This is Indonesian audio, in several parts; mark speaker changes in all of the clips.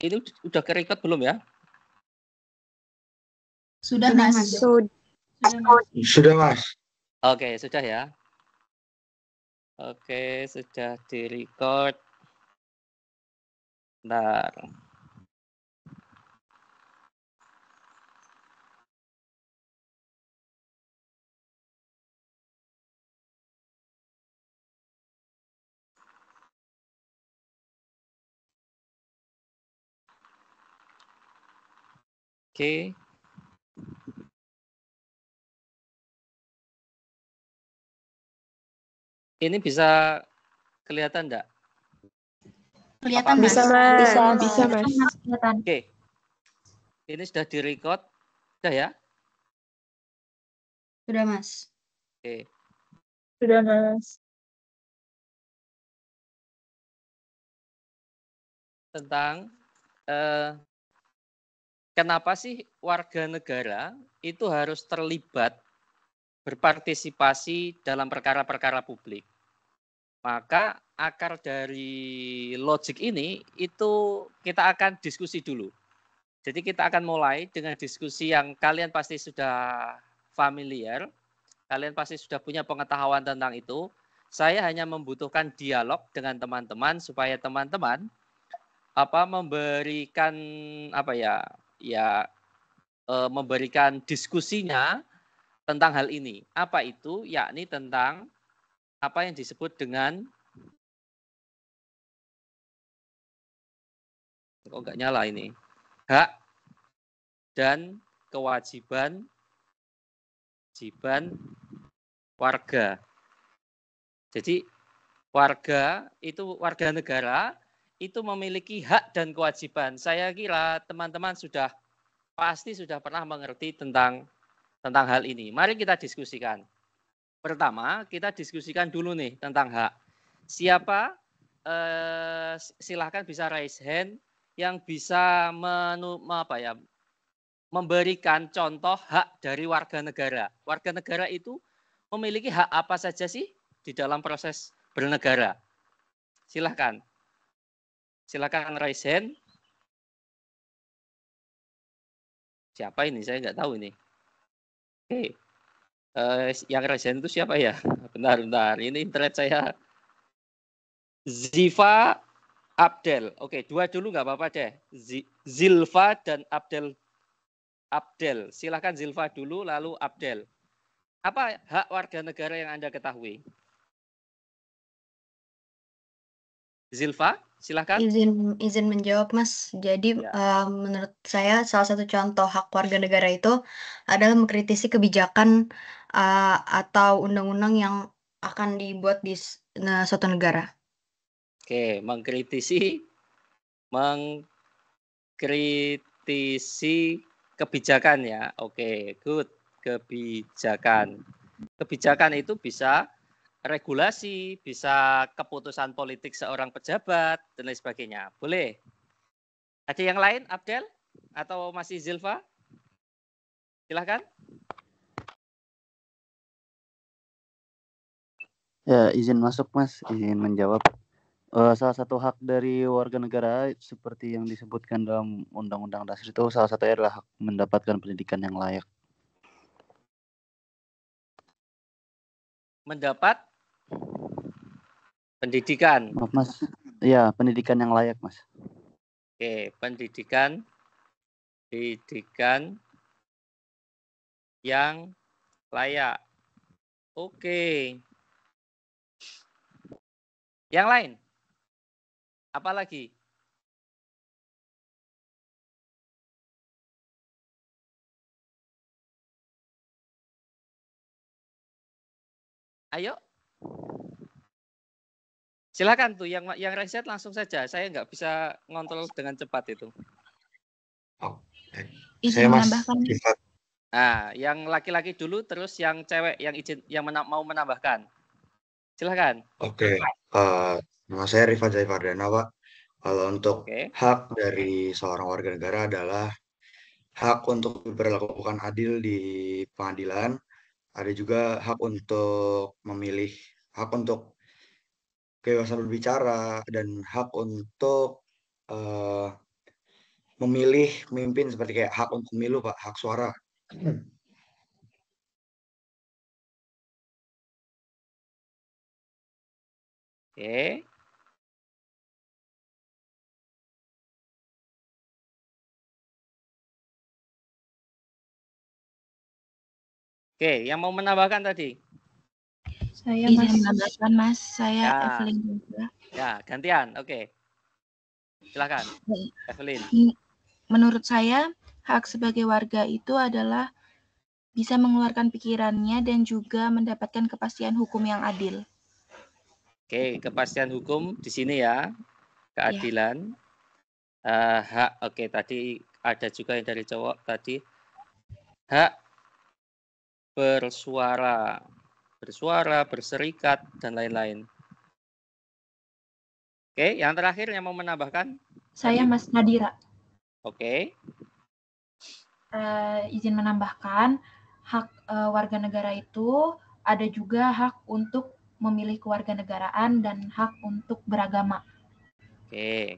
Speaker 1: Ini udah ke-record belum ya?
Speaker 2: Sudah, Mas.
Speaker 3: Sudah, Mas.
Speaker 1: Oke, sudah ya. Oke, sudah di-record. Bentar. Oke. Ini bisa kelihatan enggak?
Speaker 2: Kelihatan,
Speaker 1: Apa?
Speaker 2: Mas.
Speaker 4: Bisa, Mas.
Speaker 1: Oke. Ini sudah di-record. Sudah ya?
Speaker 2: Sudah, Mas.
Speaker 1: Oke.
Speaker 4: Sudah, Mas.
Speaker 1: Tentang kenapa sih warga negara itu harus terlibat berpartisipasi dalam perkara-perkara publik. Maka akar dari logik ini itu kita akan diskusi dulu. Jadi kita akan mulai dengan diskusi yang kalian pasti sudah familiar, kalian pasti sudah punya pengetahuan tentang itu. Saya hanya membutuhkan dialog dengan teman-teman supaya teman-teman memberikan memberikan diskusinya tentang hal ini. Apa itu? Yakni tentang apa yang disebut dengan kok nggak nyala ini, hak dan kewajiban warga. Jadi warga negara itu memiliki hak dan kewajiban. Saya kira teman-teman pasti sudah pernah mengerti tentang hal ini. Mari kita diskusikan. Pertama, kita diskusikan dulu nih tentang hak. Siapa? Silahkan bisa raise hand yang bisa memberikan contoh hak dari warga negara. Warga negara itu memiliki hak apa saja sih di dalam proses bernegara? Silahkan raise hand. Siapa ini? Saya nggak tahu ini. Oke. Yang raise hand itu siapa ya? Bentar. Ini internet saya. Ziva Abdel. Oke, dua dulu nggak apa-apa deh. Zilfa dan Abdel. Silahkan Zilfa dulu, lalu Abdel. Apa hak warga negara yang Anda ketahui? Zilfa, silahkan.
Speaker 2: Izin menjawab, Mas. Jadi
Speaker 1: Ya.
Speaker 2: menurut saya salah satu contoh hak warga negara itu adalah mengkritisi kebijakan atau undang-undang yang akan dibuat di suatu negara.
Speaker 1: Oke, mengkritisi kebijakan ya. Oke, good. Kebijakan. Kebijakan itu bisa regulasi, bisa keputusan politik seorang pejabat, dan lain sebagainya. Boleh? Ada yang lain, Abdel? Atau masih Zilfa? Silahkan.
Speaker 5: Ya, izin masuk, Mas. Izin menjawab. Salah satu hak dari warga negara seperti yang disebutkan dalam Undang-Undang Dasar itu salah satunya adalah hak mendapatkan pendidikan yang layak.
Speaker 1: Mendapat pendidikan.
Speaker 5: Maaf, Mas. Ya, pendidikan yang layak, Mas.
Speaker 1: Oke, pendidikan yang layak. Oke. Yang lain? Apa lagi? Ayo. Silakan tuh yang reset langsung saja. Saya nggak bisa ngontrol dengan cepat itu.
Speaker 3: Saya Mas.
Speaker 1: Nah, yang laki-laki dulu, terus yang cewek yang mau menambahkan. Silakan.
Speaker 3: Oke. Nama saya Rifa Zaifardana, Pak. Kalau untuk hak dari seorang warga negara adalah hak untuk diperlakukan adil di pengadilan. Ada juga hak untuk memilih, hak untuk kebebasan berbicara, dan hak untuk memilih pemimpin seperti kayak hak untuk pemilu, Pak, hak suara.
Speaker 1: Oke. Oke, yang mau menambahkan tadi?
Speaker 4: Saya
Speaker 6: Izin menambahkan, Mas. Saya
Speaker 1: Ya.
Speaker 6: Evelyn juga.
Speaker 1: Ya, gantian. Oke. Silakan, Evelyn.
Speaker 6: Menurut saya, hak sebagai warga itu adalah bisa mengeluarkan pikirannya dan juga mendapatkan kepastian hukum yang adil.
Speaker 1: Oke, kepastian hukum di sini ya, keadilan. Hak, oke, tadi ada juga yang dari cowok tadi. Hak bersuara, berserikat, dan lain-lain. Oke, yang terakhir yang mau menambahkan?
Speaker 7: Saya
Speaker 1: tadi?
Speaker 7: Mas Nadira.
Speaker 1: Oke.
Speaker 7: Izin menambahkan, hak warga negara itu ada juga hak untuk memilih kewarganegaraan dan hak untuk beragama.
Speaker 1: Oke.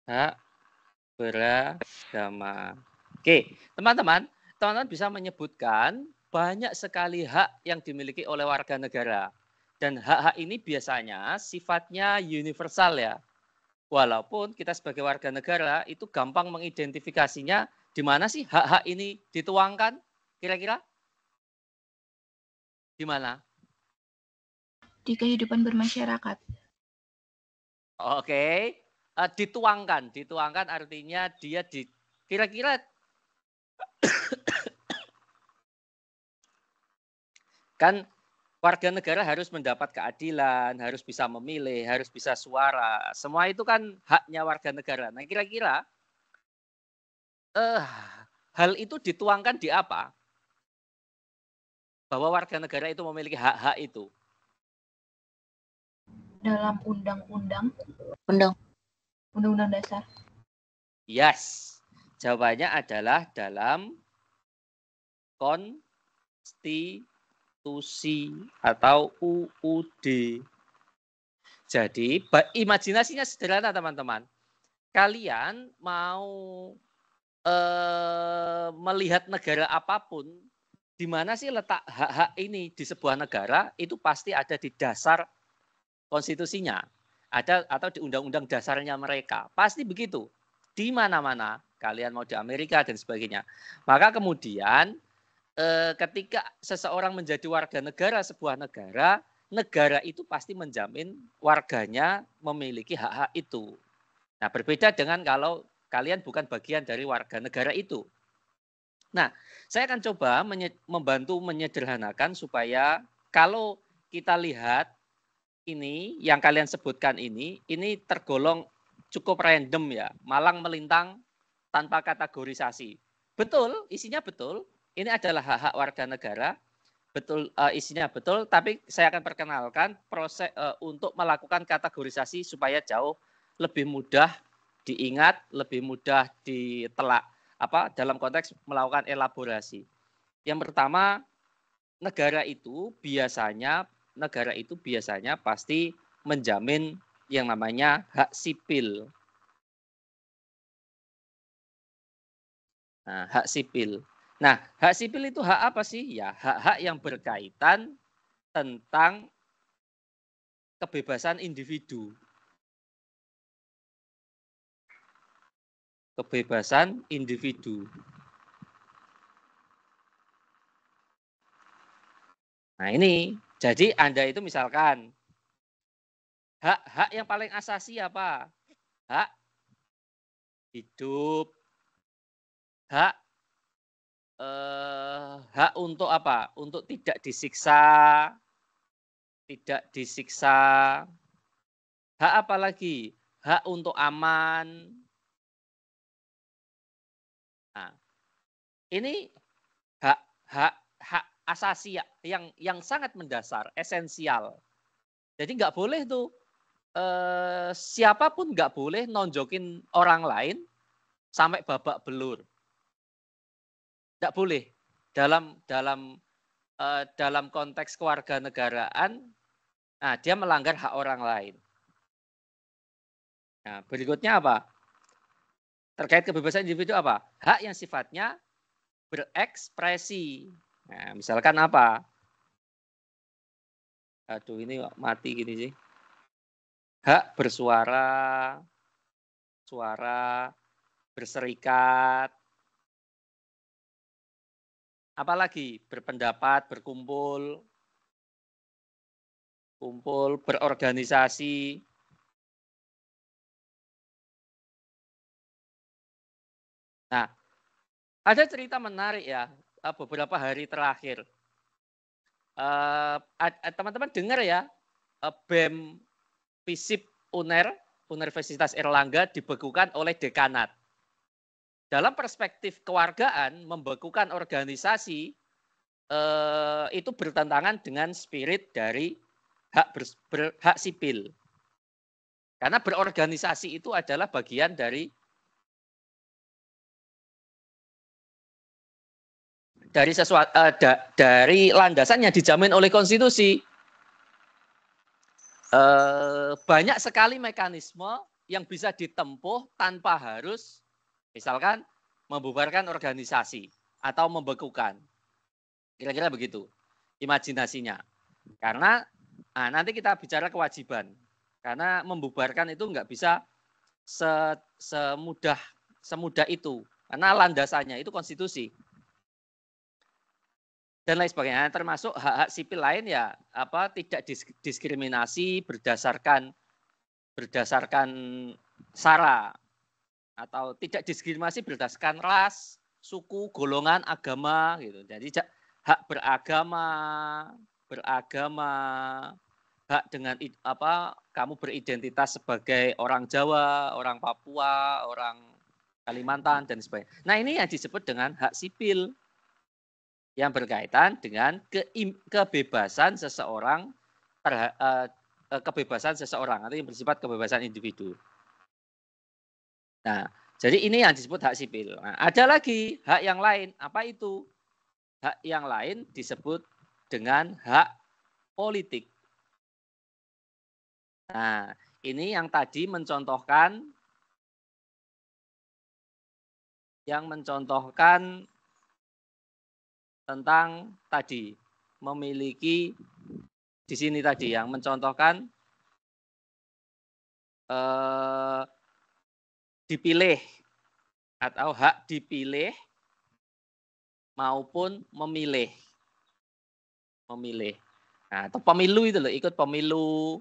Speaker 1: Hak beragama. Oke, teman-teman bisa menyebutkan banyak sekali hak yang dimiliki oleh warga negara. Dan hak-hak ini biasanya sifatnya universal ya. Walaupun kita sebagai warga negara itu gampang mengidentifikasinya di mana sih hak-hak ini dituangkan kira-kira? Di mana?
Speaker 6: Di kehidupan bermasyarakat.
Speaker 1: Oke. Dituangkan artinya dia kira-kira kan warga negara harus mendapat keadilan, harus bisa memilih, harus bisa suara. Semua itu kan haknya warga negara. Nah, kira-kira hal itu dituangkan di apa? Bahwa warga negara itu memiliki hak-hak itu.
Speaker 7: Dalam undang-undang dasar.
Speaker 1: Yes. Jawabannya adalah dalam konstitusi atau UUD. Jadi, imajinasinya sederhana teman-teman. Kalian mau melihat negara apapun, di mana sih letak hak-hak ini di sebuah negara, itu pasti ada di dasar konstitusinya. Ada atau di undang-undang dasarnya mereka. Pasti begitu. Di mana-mana. Kalian mau di Amerika dan sebagainya. Maka kemudian ketika seseorang menjadi warga negara sebuah negara, negara itu pasti menjamin warganya memiliki hak-hak itu. Nah, berbeda dengan kalau kalian bukan bagian dari warga negara itu. Nah, saya akan coba membantu menyederhanakan supaya kalau kita lihat ini yang kalian sebutkan ini tergolong cukup random ya, malang melintang tanpa kategorisasi. Betul, isinya betul. Ini adalah hak-hak warga negara. Betul, isinya betul. Tapi saya akan perkenalkan proses untuk melakukan kategorisasi supaya jauh lebih mudah diingat, lebih mudah ditelak. Dalam konteks melakukan elaborasi. Yang pertama, negara itu biasanya pasti menjamin yang namanya hak sipil. Nah, hak sipil. Nah, hak sipil itu hak apa sih? Ya, hak-hak yang berkaitan tentang kebebasan individu. Kebebasan individu. Nah, ini. Jadi Anda itu misalkan hak-hak yang paling asasi apa? Hak hidup. Hak untuk apa? Untuk tidak disiksa. Tidak disiksa. Hak apa lagi? Hak untuk aman. Nah, ini hak asasi yang sangat mendasar, esensial. Jadi nggak boleh tuh siapapun nggak boleh nonjokin orang lain sampai babak belur. Nggak boleh dalam konteks kewarganegaraan. Nah, dia melanggar hak orang lain. Nah, berikutnya apa? Terkait kebebasan individu apa? Hak yang sifatnya berekspresi. Nah, misalkan apa? Aduh, ini mati gini sih. Hak bersuara, berserikat, apalagi berpendapat, berkumpul, berorganisasi. Nah, ada cerita menarik ya, beberapa hari terakhir. Teman-teman dengar ya, BEM FISIP UNER, Universitas Erlangga dibekukan oleh dekanat. Dalam perspektif kewargaan, membekukan organisasi itu bertentangan dengan spirit dari hak sipil. Karena berorganisasi itu adalah bagian dari sesuatu, dari landasan yang dijamin oleh konstitusi. Banyak sekali mekanisme yang bisa ditempuh tanpa harus misalkan membubarkan organisasi atau membekukan. Kira-kira begitu imajinasinya. Karena nanti kita bicara kewajiban. Karena membubarkan itu nggak bisa semudah itu. Karena landasannya itu konstitusi. Dan lain sebagainya, termasuk hak-hak sipil lain ya tidak diskriminasi berdasarkan sara atau tidak diskriminasi berdasarkan ras, suku, golongan, agama gitu. Jadi hak beragama, hak dengan kamu beridentitas sebagai orang Jawa, orang Papua, orang Kalimantan dan sebagainya. Nah, ini yang disebut dengan hak sipil, yang berkaitan dengan kebebasan seseorang atau yang bersifat kebebasan individu. Nah, jadi ini yang disebut hak sipil. Nah, ada lagi hak yang lain. Apa itu? Hak yang lain disebut dengan hak politik. Nah, ini yang tadi mencontohkan tentang tadi memiliki di sini tadi yang mencontohkan dipilih atau hak dipilih maupun memilih. Nah, atau pemilu itu loh, ikut pemilu,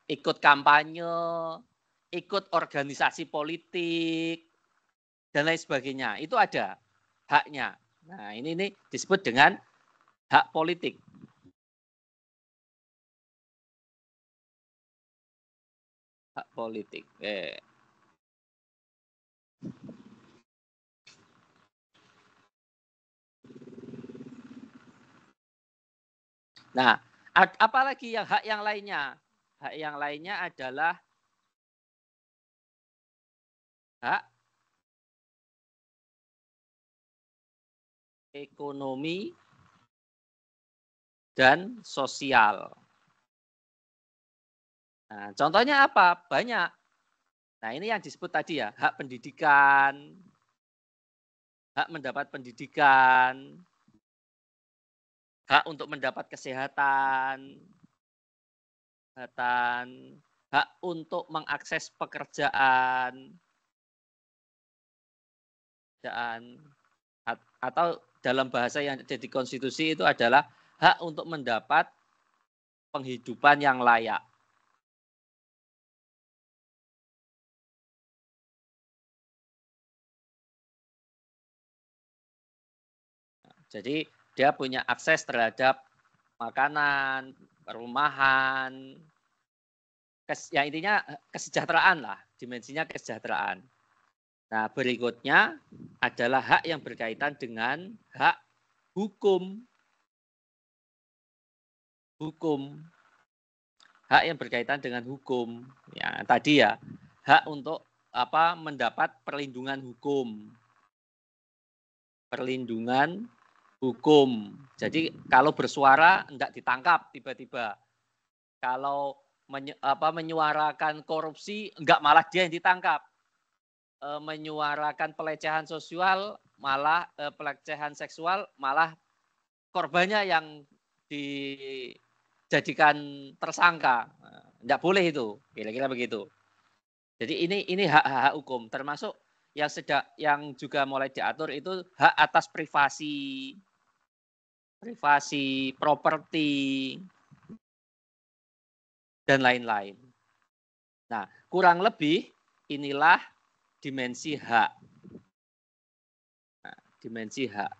Speaker 1: ikut kampanye, ikut organisasi politik dan lain sebagainya. Itu ada haknya. Nah, ini disebut dengan hak politik. Hak politik. Nah, apalagi yang hak yang lainnya? Hak yang lainnya adalah hak ekonomi dan sosial. Nah, contohnya apa? Banyak. Nah, ini yang disebut tadi ya, hak pendidikan, hak mendapat pendidikan, hak untuk mendapat kesehatan, hak untuk mengakses pekerjaan, atau dalam bahasa yang ada di konstitusi itu adalah hak untuk mendapat penghidupan yang layak. Jadi dia punya akses terhadap makanan, perumahan, ya intinya kesejahteraan lah, dimensinya kesejahteraan. Nah, berikutnya adalah hak yang berkaitan dengan hak hukum. Hak yang berkaitan dengan hukum. Ya, tadi ya, hak untuk mendapat perlindungan hukum. Jadi kalau bersuara enggak ditangkap tiba-tiba. Kalau menyuarakan korupsi enggak malah dia yang ditangkap. menyuarakan pelecehan seksual, malah korbannya yang dijadikan tersangka. Tidak boleh itu, kira-kira begitu. Jadi ini hak-hak hukum, termasuk yang juga mulai diatur itu hak atas privasi, properti, dan lain-lain. Nah, kurang lebih inilah dimensi hak. Nah, dimensi hak.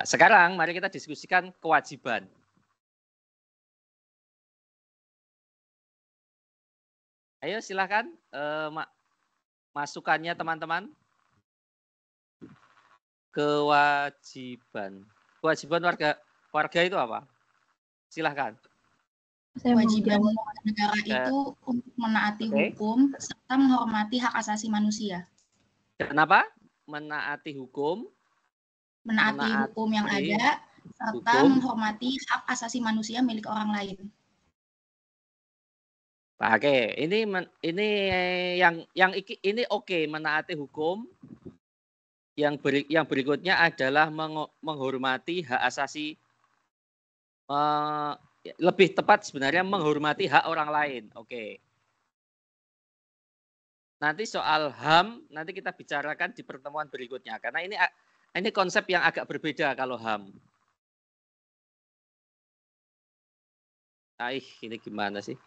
Speaker 1: Sekarang mari kita diskusikan kewajiban. Ayo silakan masukannya teman-teman. Kewajiban warga itu apa? Silahkan.
Speaker 6: Kewajiban negara itu untuk menaati hukum serta menghormati hak asasi manusia.
Speaker 1: Kenapa? Menaati hukum
Speaker 6: yang ada serta menghormati hak asasi manusia milik orang lain.
Speaker 1: Oke, ini oke, menaati hukum. Yang berikutnya adalah menghormati hak asasi, lebih tepat sebenarnya menghormati hak orang lain. Oke. Nanti soal HAM nanti kita bicarakan di pertemuan berikutnya karena ini konsep yang agak berbeda kalau HAM. Ini gimana sih?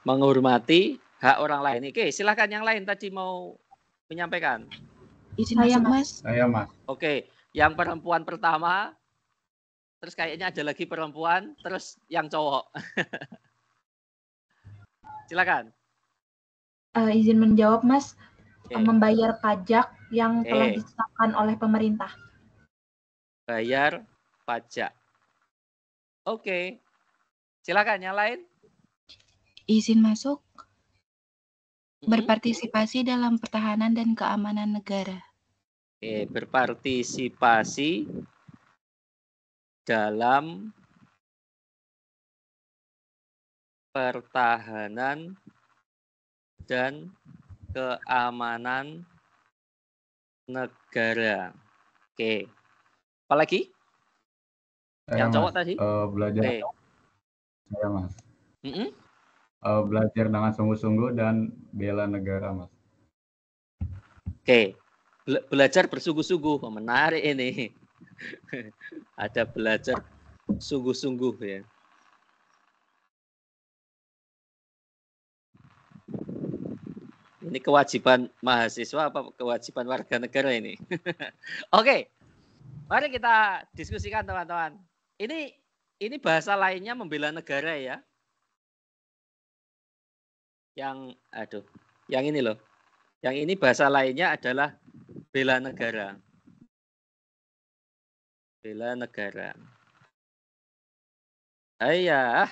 Speaker 1: Menghormati hak orang lain. Oke, silakan yang lain tadi mau menyampaikan.
Speaker 6: Izin masuk, Mas.
Speaker 8: Saya, Mas.
Speaker 1: Oke, yang perempuan pertama, terus kayaknya ada lagi perempuan, terus yang cowok. Silakan.
Speaker 7: Izin menjawab, Mas. Membayar pajak yang telah ditetapkan oleh pemerintah.
Speaker 1: Bayar pajak. Oke. Silakan yang lain.
Speaker 6: Izin masuk. Berpartisipasi dalam pertahanan dan keamanan negara.
Speaker 1: Berpartisipasi dalam pertahanan dan keamanan negara. Oke. Apalagi? Yang cowok tadi?
Speaker 8: Belajar. Saya, Mas. Belajar dengan sungguh-sungguh dan bela negara, Mas.
Speaker 1: Oke. Belajar bersungguh-sungguh. Menarik ini. Ada belajar sungguh-sungguh ya. Ini kewajiban mahasiswa apa kewajiban warga negara ini? Oke. Mari kita diskusikan teman-teman. Ini bahasa lainnya membela negara ya. Yang ini loh. Yang ini bahasa lainnya adalah bela negara. Bela negara. Ayah.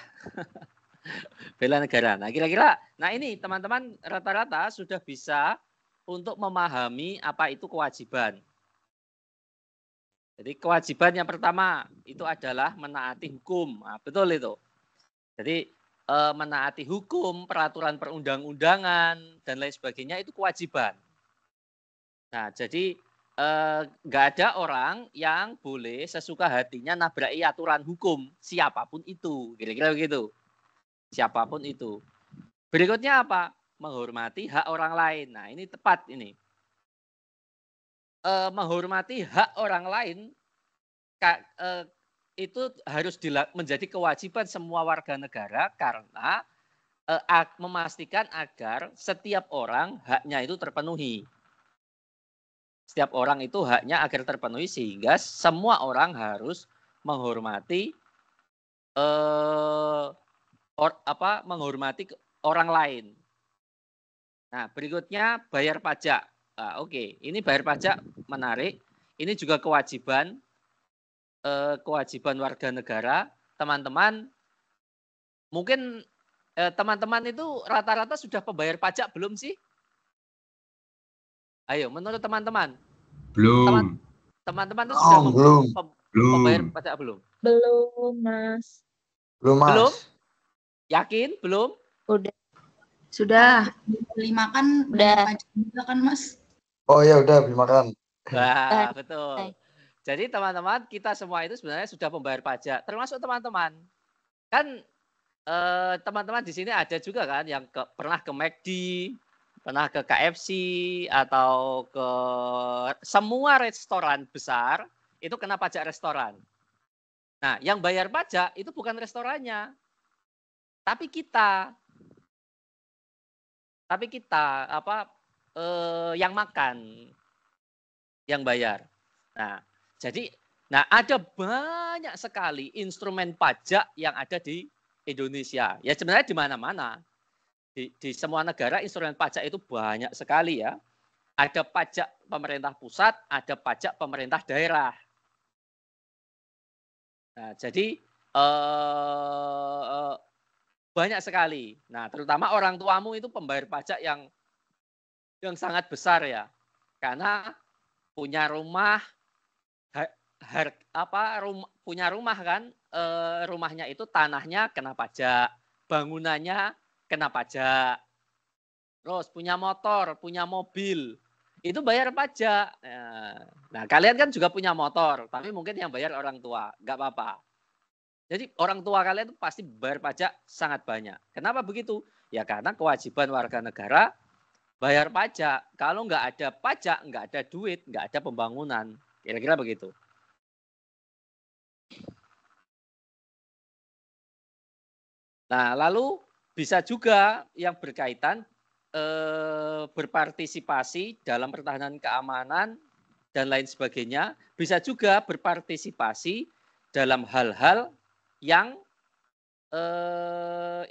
Speaker 1: Bela negara. Nah, kira-kira, ini teman-teman rata-rata sudah bisa untuk memahami apa itu kewajiban. Jadi kewajiban yang pertama itu adalah menaati hukum. Nah, betul itu. Jadi menaati hukum, peraturan perundang-undangan dan lain sebagainya itu kewajiban. Nah, jadi nggak ada orang yang boleh sesuka hatinya nabraki aturan hukum siapapun itu, kira-kira begitu. Siapapun itu. Berikutnya apa? Menghormati hak orang lain. Nah, ini tepat ini. Menghormati hak orang lain itu harus menjadi kewajiban semua warga negara karena memastikan agar setiap orang haknya itu terpenuhi. Setiap orang itu haknya agar terpenuhi sehingga semua orang harus menghormati menghormati orang lain. Nah, berikutnya bayar pajak. Nah, oke. Ini bayar pajak menarik. Ini juga kewajiban warga negara. Teman-teman, mungkin teman-teman itu rata-rata sudah pembayar pajak belum sih? Ayo, menurut teman-teman.
Speaker 8: Belum.
Speaker 1: Teman-teman itu sudah
Speaker 8: belum.
Speaker 1: Pembayar pajak belum?
Speaker 6: Belum, Mas.
Speaker 3: Belum, Mas.
Speaker 1: Belum? Yakin? Belum?
Speaker 4: Udah.
Speaker 6: Sudah. Beli makan
Speaker 4: Udah.
Speaker 6: pajak juga kan, Mas?
Speaker 3: Oh ya udah, beli makan.
Speaker 1: Wah, betul. Jadi teman-teman, kita semua itu sebenarnya sudah membayar pajak, termasuk teman-teman. Kan teman-teman di sini ada juga kan yang pernah ke McD, pernah ke KFC, atau ke semua restoran besar, itu kena pajak restoran. Nah, yang bayar pajak itu bukan restorannya, tapi kita. Yang makan, yang bayar. Nah, jadi ada banyak sekali instrumen pajak yang ada di Indonesia. Ya sebenarnya di mana-mana. Di semua negara instrumen pajak itu banyak sekali ya. Ada pajak pemerintah pusat, ada pajak pemerintah daerah. Nah, jadi banyak sekali. Nah, terutama orang tuamu itu pembayar pajak yang sangat besar ya. Karena punya rumah, punya rumah kan, rumahnya itu tanahnya kena pajak, bangunannya kena pajak. Terus punya motor, punya mobil, itu bayar pajak. Nah, kalian kan juga punya motor, tapi mungkin yang bayar orang tua, nggak apa-apa. Jadi orang tua kalian itu pasti bayar pajak sangat banyak. Kenapa begitu? Ya karena kewajiban warga negara bayar pajak. Kalau nggak ada pajak, nggak ada duit, nggak ada pembangunan. Kira-kira begitu. Nah, lalu bisa juga yang berkaitan berpartisipasi dalam pertahanan keamanan dan lain sebagainya. Bisa juga berpartisipasi dalam hal-hal yang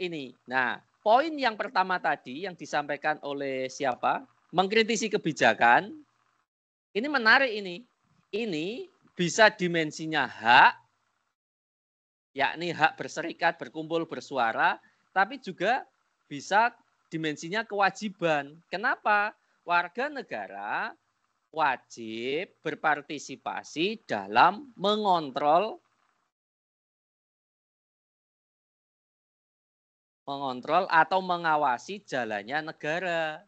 Speaker 1: ini. Nah, poin yang pertama tadi yang disampaikan oleh siapa? Mengkritisi kebijakan. Ini menarik ini. Ini bisa dimensinya hak, yakni hak berserikat, berkumpul, bersuara, tapi juga bisa dimensinya kewajiban. Kenapa? Warga negara wajib berpartisipasi dalam mengontrol atau mengawasi jalannya negara.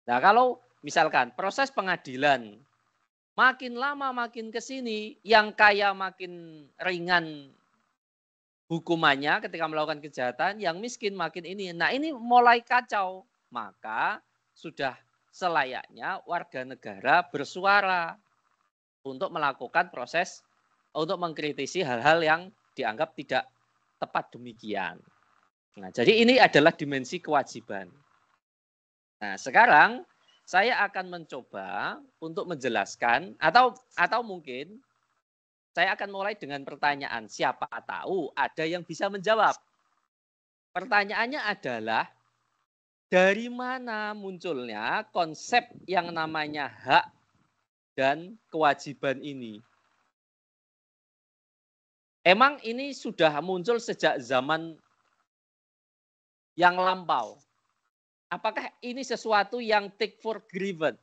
Speaker 1: Nah, kalau misalkan proses pengadilan makin lama makin ke sini, yang kaya makin ringan hukumannya ketika melakukan kejahatan, yang miskin makin ini. Nah, ini mulai kacau. Maka sudah selayaknya warga negara bersuara untuk melakukan proses, untuk mengkritisi hal-hal yang dianggap tidak tepat demikian. Nah, jadi ini adalah dimensi kewajiban. Nah, sekarang saya akan mencoba untuk menjelaskan atau mungkin saya akan mulai dengan pertanyaan. Siapa tahu ada yang bisa menjawab. Pertanyaannya adalah, dari mana munculnya konsep yang namanya hak dan kewajiban ini? Emang ini sudah muncul sejak zaman yang lampau? Apakah ini sesuatu yang take for granted?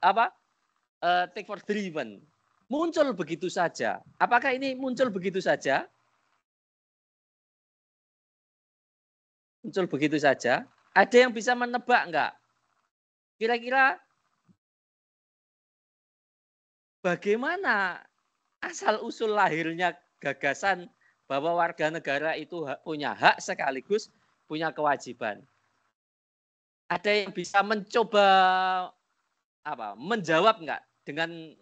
Speaker 1: Take for driven? Muncul begitu saja. Apakah ini muncul begitu saja? Muncul begitu saja? Ada yang bisa menebak enggak? Kira-kira bagaimana asal-usul lahirnya gagasan bahwa warga negara itu punya hak sekaligus punya kewajiban? Ada yang bisa mencoba menjawab enggak dengan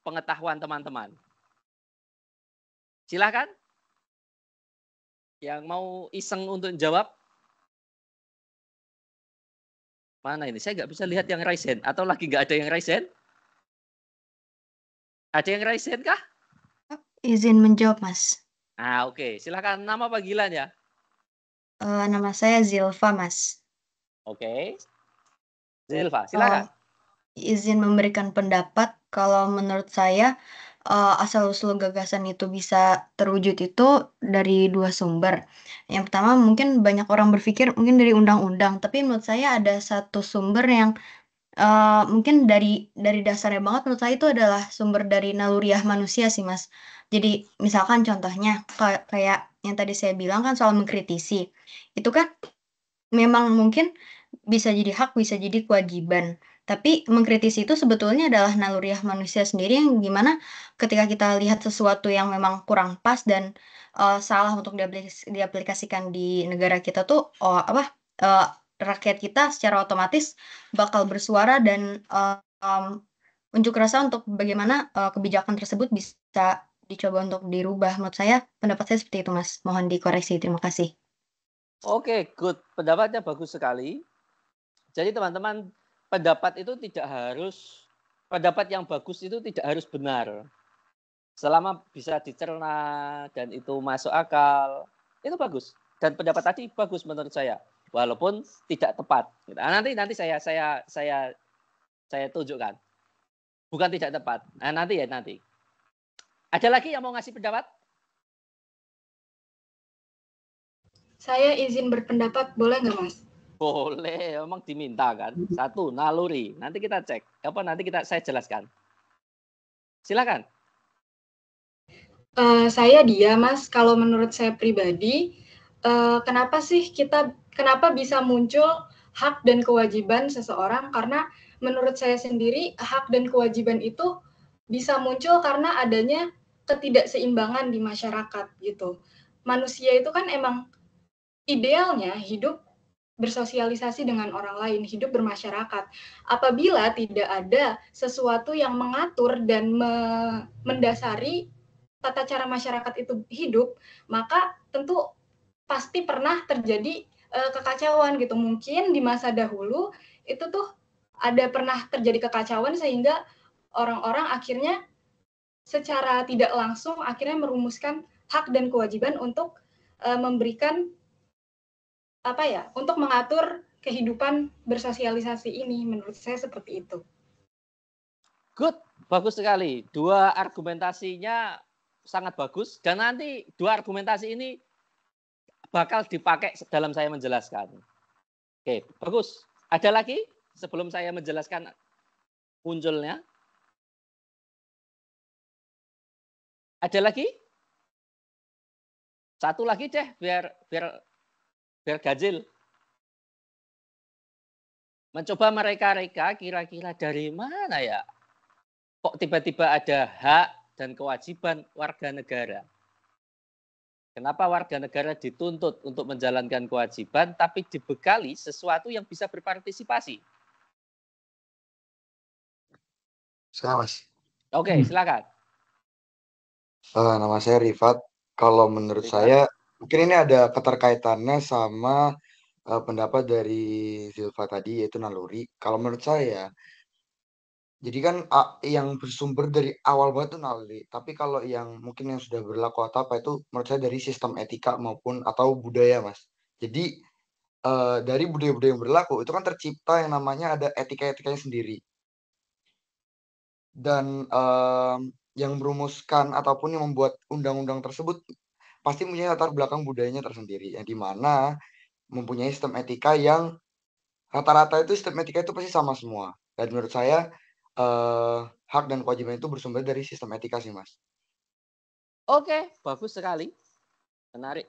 Speaker 1: pengetahuan teman-teman? Silakan. Yang mau iseng untuk jawab? Mana ini? Saya nggak bisa lihat yang raise hand. Atau lagi nggak ada yang raise hand? Ada yang raise hand kah?
Speaker 2: Izin menjawab, Mas.
Speaker 1: Oke. Silakan, nama panggilan ya.
Speaker 2: Nama saya Zilfa, Mas.
Speaker 1: Oke. Zilfa, silakan.
Speaker 2: Izin memberikan pendapat. Kalau menurut saya, asal-usul gagasan itu bisa terwujud itu dari dua sumber. Yang pertama, mungkin banyak orang berpikir mungkin dari undang-undang, tapi menurut saya ada satu sumber yang mungkin dari dasarnya banget menurut saya itu adalah sumber dari naluriah manusia sih, Mas. Jadi misalkan contohnya kayak yang tadi saya bilang kan soal mengkritisi. Itu kan memang mungkin bisa jadi hak, bisa jadi kewajiban. Tapi mengkritisi itu sebetulnya adalah naluriah manusia sendiri yang gimana ketika kita lihat sesuatu yang memang kurang pas dan salah untuk diaplikasikan di negara kita tuh rakyat kita secara otomatis bakal bersuara dan unjuk rasa untuk bagaimana kebijakan tersebut bisa dicoba untuk dirubah. Menurut saya pendapat saya seperti itu, Mas. Mohon dikoreksi. Terima kasih.
Speaker 1: Oke, good. Pendapatnya bagus sekali. Jadi teman-teman, pendapat yang bagus itu tidak harus benar. Selama bisa dicerna dan itu masuk akal, itu bagus. Dan pendapat tadi bagus menurut saya, walaupun tidak tepat. Nah, nanti saya tunjukkan. Bukan tidak tepat. Nah, nanti. Ada lagi yang mau ngasih pendapat?
Speaker 7: Saya izin berpendapat, boleh nggak, Mas?
Speaker 1: Boleh, memang diminta kan. 1, naluri. Nanti kita cek. Saya jelaskan. Silakan.
Speaker 7: Saya Mas. Kalau menurut saya pribadi, kenapa bisa muncul hak dan kewajiban seseorang? Karena menurut saya sendiri, hak dan kewajiban itu bisa muncul karena adanya ketidakseimbangan di masyarakat gitu. Manusia itu kan emang idealnya hidup bersosialisasi dengan orang lain, hidup bermasyarakat. Apabila tidak ada sesuatu yang mengatur dan mendasari tata cara masyarakat itu hidup, maka tentu pasti pernah terjadi kekacauan gitu. Mungkin di masa dahulu itu tuh pernah terjadi kekacauan sehingga orang-orang akhirnya secara tidak langsung akhirnya merumuskan hak dan kewajiban untuk memberikan untuk mengatur kehidupan bersosialisasi ini. Menurut saya seperti itu.
Speaker 1: Good, bagus sekali. 2 argumentasinya sangat bagus dan nanti 2 argumentasi ini bakal dipakai dalam saya menjelaskan. Oke, bagus. Ada lagi sebelum saya menjelaskan munculnya? Ada lagi? 1 lagi deh biar ganjil. Mencoba mereka-reka kira-kira dari mana ya? Kok tiba-tiba ada hak dan kewajiban warga negara? Kenapa warga negara dituntut untuk menjalankan kewajiban tapi dibekali sesuatu yang bisa berpartisipasi?
Speaker 3: Saya, Mas.
Speaker 1: Oke, silakan.
Speaker 3: Nama saya Rifat. Kalau menurut saya, mungkin ini ada keterkaitannya sama pendapat dari Zilfa tadi, yaitu naluri. Kalau menurut saya, jadi kan yang bersumber dari awal banget itu naluri. Tapi kalau yang mungkin yang sudah berlaku atau apa itu, menurut saya dari sistem etika maupun atau budaya, Mas. Jadi dari budaya-budaya yang berlaku itu kan tercipta yang namanya ada etika-etikanya sendiri. Dan yang merumuskan ataupun yang membuat undang-undang tersebut pasti punya latar belakang budayanya tersendiri, yang dimana mempunyai sistem etika yang rata-rata itu sistem etika itu pasti sama semua. Dan menurut saya hak dan kewajiban itu bersumber dari sistem etika sih, Mas.
Speaker 1: Oke, bagus sekali. Menarik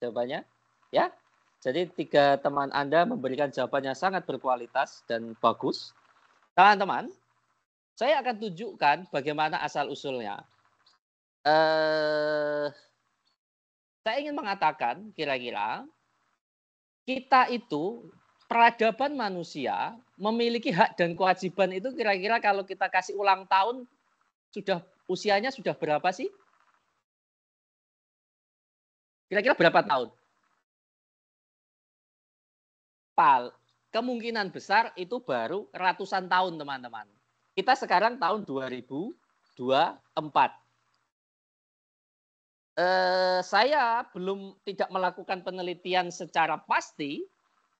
Speaker 1: jawabannya. Ya, jadi 3 teman Anda memberikan jawabannya sangat berkualitas dan bagus. Teman-teman, saya akan tunjukkan bagaimana asal-usulnya. Saya ingin mengatakan kira-kira kita itu peradaban manusia memiliki hak dan kewajiban itu kira-kira kalau kita kasih ulang tahun usianya sudah berapa sih? Kira-kira berapa tahun? Kemungkinan besar itu baru ratusan tahun, teman-teman. Kita sekarang tahun 2024. Saya belum tidak melakukan penelitian secara pasti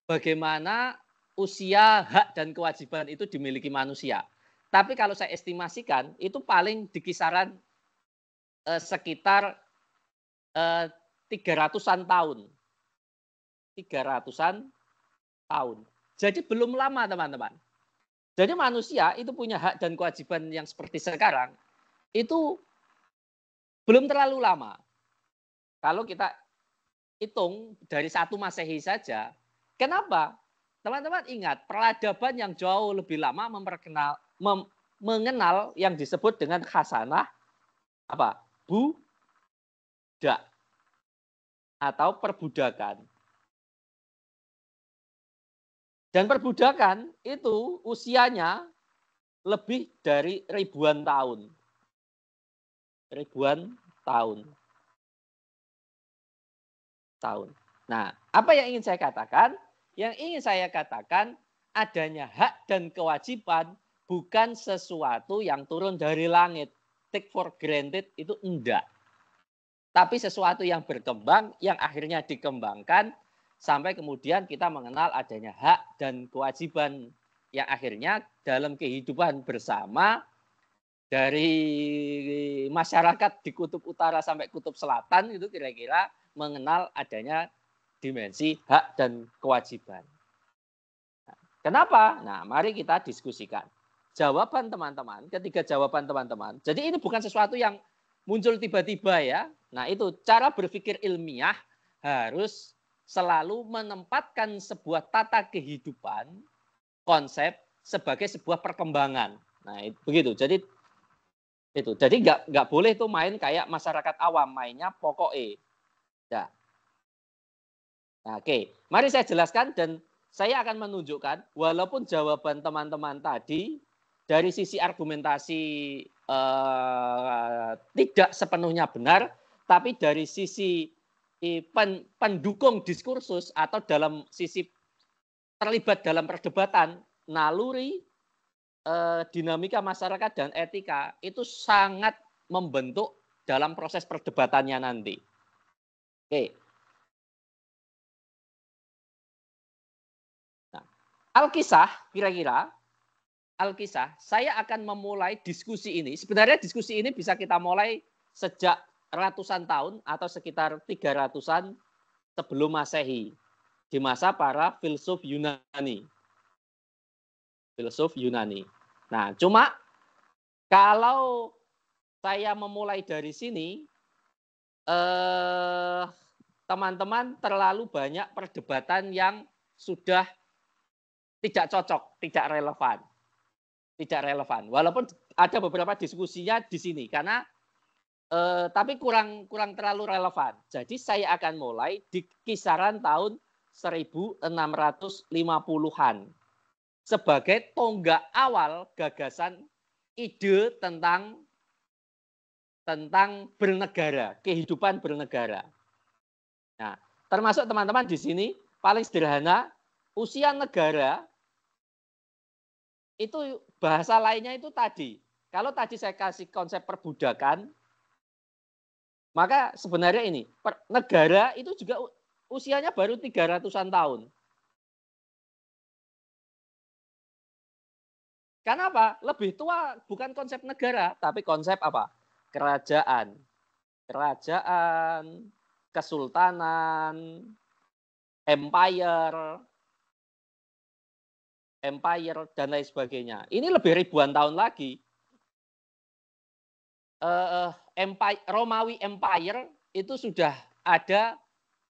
Speaker 1: bagaimana usia hak dan kewajiban itu dimiliki manusia. Tapi kalau saya estimasikan itu paling di kisaran sekitar 300-an tahun. 300-an tahun. Jadi belum lama, teman-teman. Jadi manusia itu punya hak dan kewajiban yang seperti sekarang itu belum terlalu lama. Kalau kita hitung dari 1 Masehi saja. Kenapa? Teman-teman ingat, peradaban yang jauh lebih lama mengenal yang disebut dengan khasanah apa? Budak atau perbudakan. Dan perbudakan itu usianya lebih dari ribuan tahun. Ribuan tahun. Nah, apa yang ingin saya katakan? Yang ingin saya katakan adanya hak dan kewajiban bukan sesuatu yang turun dari langit. Take for granted itu enggak. Tapi sesuatu yang berkembang, yang akhirnya dikembangkan, sampai kemudian kita mengenal adanya hak dan kewajiban yang akhirnya dalam kehidupan bersama dari masyarakat di kutub utara sampai kutub selatan itu kira-kira mengenal adanya dimensi hak dan kewajiban. Nah, kenapa? Nah, mari kita diskusikan. Jawaban teman-teman, ketiga jawaban teman-teman. Jadi ini bukan sesuatu yang muncul tiba-tiba ya. Nah, itu cara berpikir ilmiah harus selalu menempatkan sebuah tata kehidupan, konsep sebagai sebuah perkembangan. Nah, begitu. Jadi nggak boleh tuh main kayak masyarakat awam mainnya pokoknya. Ya. Nah, oke, mari saya jelaskan dan saya akan menunjukkan walaupun jawaban teman-teman tadi dari sisi argumentasi tidak sepenuhnya benar, tapi dari sisi pendukung diskursus atau dalam sisi terlibat dalam perdebatan naluri dinamika masyarakat dan etika itu sangat membentuk dalam proses perdebatannya nanti. Oke. Nah, Alkisah kira-kira Alkisah, saya akan memulai diskusi ini. Sebenarnya diskusi ini bisa kita mulai sejak ratusan tahun atau sekitar 300-an sebelum Masehi di masa para filsuf Yunani. Filsuf Yunani. Nah, cuma kalau saya memulai dari sini, teman-teman terlalu banyak perdebatan yang sudah tidak cocok, tidak relevan. Tidak relevan. Walaupun ada beberapa diskusinya di sini, karena tapi kurang terlalu relevan. Jadi saya akan mulai di kisaran tahun 1650-an sebagai tonggak awal gagasan ide tentang bernegara, kehidupan bernegara. Nah, termasuk teman-teman di sini paling sederhana, usia negara itu bahasa lainnya itu tadi. Kalau tadi saya kasih konsep perbudakan, maka sebenarnya ini negara itu juga usianya baru 300-an tahun. Karena apa? Lebih tua bukan konsep negara, tapi konsep apa? Kerajaan. Kerajaan, kesultanan, empire, dan lain sebagainya. Ini lebih ribuan tahun lagi. Romawi Empire itu sudah ada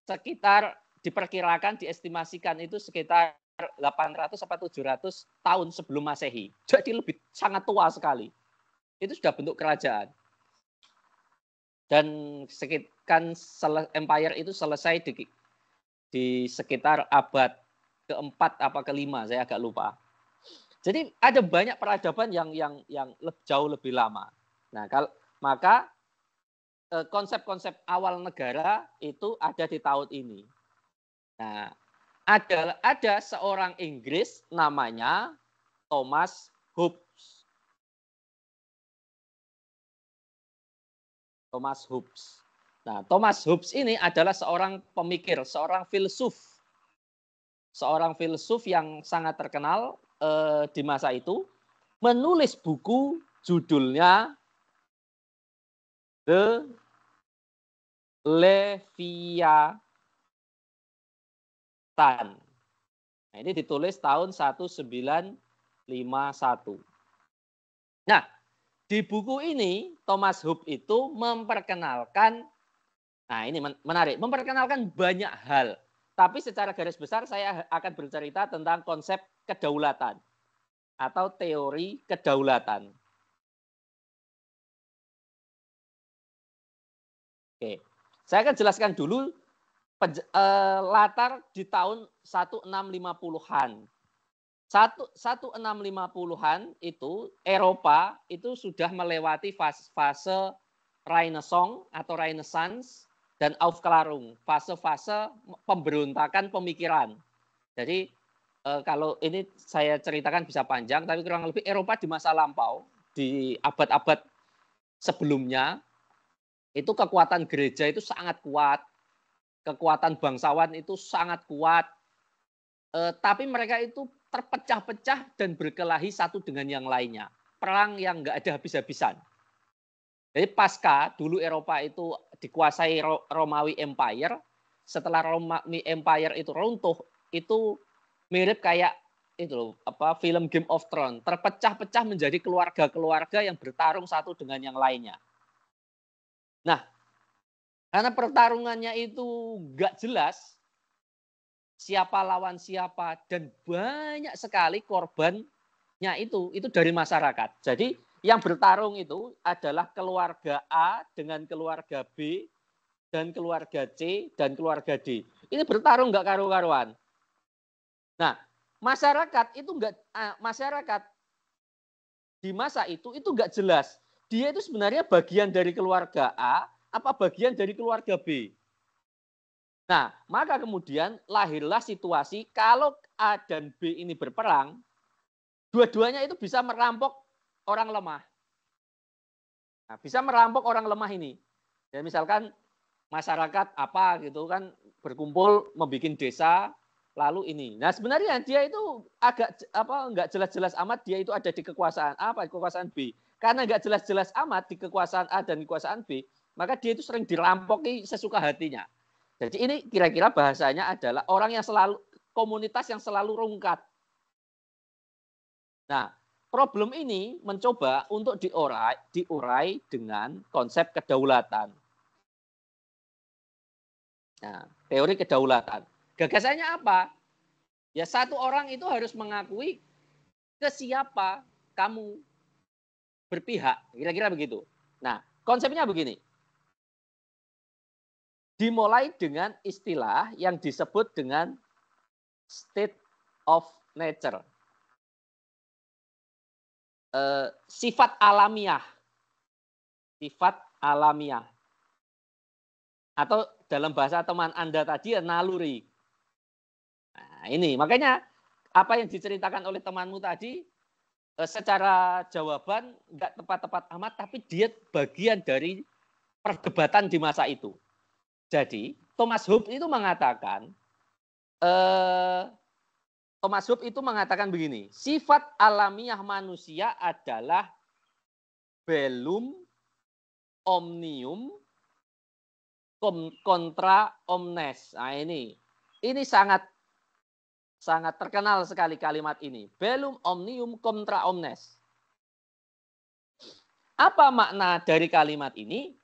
Speaker 1: sekitar diperkirakan, diestimasikan itu sekitar 800 sampai 700 tahun sebelum Masehi. Jadi lebih sangat tua sekali. Itu sudah bentuk kerajaan. Dan Empire itu selesai di sekitar abad keempat apa kelima, saya agak lupa. Jadi ada banyak peradaban yang jauh lebih lama. Nah, maka konsep-konsep awal negara itu ada di tahun ini. Nah, ada seorang Inggris namanya Thomas Hobbes. Thomas Hobbes. Nah, Thomas Hobbes ini adalah seorang pemikir, seorang filsuf. Seorang filsuf yang sangat terkenal di masa itu, menulis buku judulnya The Leviathan. Nah, ini ditulis tahun 19 Nah, di buku ini Thomas Hobbes itu memperkenalkan, nah ini menarik, memperkenalkan banyak hal. Tapi secara garis besar saya akan bercerita tentang konsep kedaulatan atau teori kedaulatan. Oke, saya akan jelaskan dulu latar di tahun 1650-an. 1650-an itu Eropa itu sudah melewati fase Renaissance atau Renaissance dan Aufklärung, fase-fase pemberontakan pemikiran. Jadi kalau ini saya ceritakan bisa panjang, tapi kurang lebih Eropa di masa lampau, di abad-abad sebelumnya, itu kekuatan gereja itu sangat kuat, kekuatan bangsawan itu sangat kuat, tapi mereka itu terpecah-pecah dan berkelahi satu dengan yang lainnya. Perang yang nggak ada habis-habisan. Jadi pasca dulu Eropa itu dikuasai Romawi Empire, setelah Romawi Empire itu runtuh, itu mirip kayak itu loh, film Game of Thrones, terpecah-pecah menjadi keluarga-keluarga yang bertarung satu dengan yang lainnya. Nah, karena pertarungannya itu nggak jelas siapa lawan siapa dan banyak sekali korbannya itu dari masyarakat. Jadi yang bertarung itu adalah keluarga A dengan keluarga B dan keluarga C dan keluarga D. Ini bertarung nggak karu-karuan. Nah, masyarakat di masa itu nggak jelas. Dia itu sebenarnya bagian dari keluarga A apa bagian dari keluarga B. Nah, maka kemudian lahirlah situasi kalau A dan B ini berperang, dua-duanya itu bisa merampok orang lemah. Nah, bisa merampok orang lemah ini. Ya, misalkan masyarakat apa gitu kan berkumpul membuat desa, lalu ini. Nah, sebenarnya dia itu agak nggak jelas-jelas amat dia itu ada di kekuasaan A apa kekuasaan B. Karena nggak jelas-jelas amat di kekuasaan A dan kekuasaan B, maka dia itu sering dirampoki sesuka hatinya. Jadi ini kira-kira bahasanya adalah orang yang selalu, komunitas yang selalu rungkat. Nah, problem ini mencoba untuk diurai dengan konsep kedaulatan. Nah, teori kedaulatan. Gagasannya apa? Ya satu orang itu harus mengakui ke siapa kamu berpihak. Kira-kira begitu. Nah, konsepnya begini. Dimulai dengan istilah yang disebut dengan state of nature. Sifat alamiah. Sifat alamiah. Atau dalam bahasa teman Anda tadi, naluri. Nah, ini makanya apa yang diceritakan oleh temanmu tadi, secara jawaban nggak tepat-tepat amat, tapi dia bagian dari perdebatan di masa itu. Jadi Thomas Hobbes itu mengatakan begini, sifat alamiah manusia adalah bellum omnium contra omnes. Nah ini sangat terkenal sekali kalimat ini, bellum omnium contra omnes. Apa makna dari kalimat ini?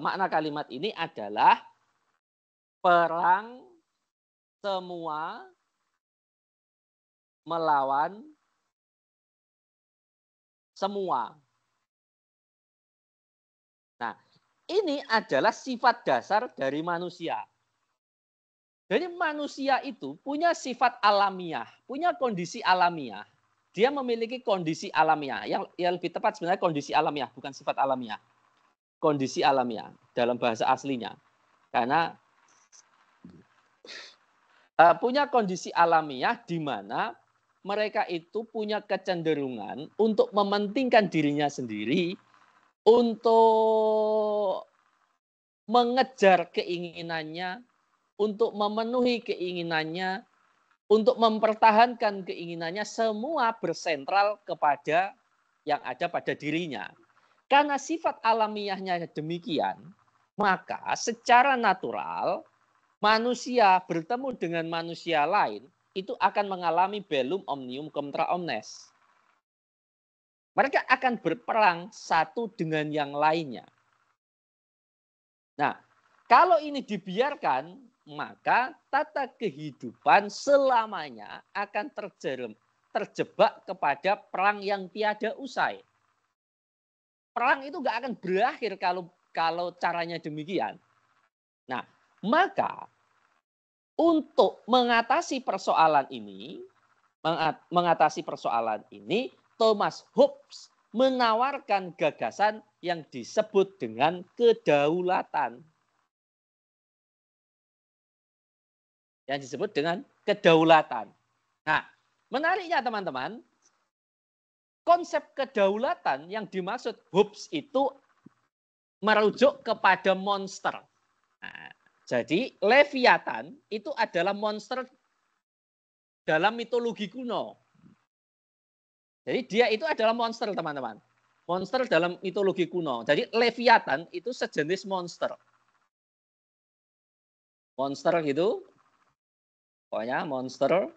Speaker 1: Makna kalimat ini adalah perang semua melawan semua. Nah, ini adalah sifat dasar dari manusia. Jadi manusia itu punya sifat alamiah, punya kondisi alamiah. Dia memiliki kondisi alamiah. Yang lebih tepat sebenarnya kondisi alamiah, bukan sifat alamiah. Kondisi alamiah dalam bahasa aslinya. Karena punya kondisi alamiah di mana mereka itu punya kecenderungan untuk mementingkan dirinya sendiri, untuk mengejar keinginannya, untuk memenuhi keinginannya, untuk mempertahankan keinginannya, semua bersentral kepada yang ada pada dirinya. Karena sifat alamiahnya demikian, maka secara natural manusia bertemu dengan manusia lain itu akan mengalami bellum omnium contra omnes. Mereka akan berperang satu dengan yang lainnya. Nah, kalau ini dibiarkan, maka tata kehidupan selamanya akan terjebak kepada perang yang tiada usai. Perang itu nggak akan berakhir kalau caranya demikian. Nah, maka untuk mengatasi persoalan ini, Thomas Hobbes menawarkan gagasan yang disebut dengan kedaulatan. Yang disebut dengan kedaulatan. Nah, menariknya teman-teman, konsep kedaulatan yang dimaksud Hobbes itu merujuk kepada monster. Nah, jadi Leviathan itu adalah monster dalam mitologi kuno. Jadi dia itu adalah monster, teman-teman. Monster dalam mitologi kuno. Jadi Leviathan itu sejenis monster. Monster gitu. Pokoknya monster.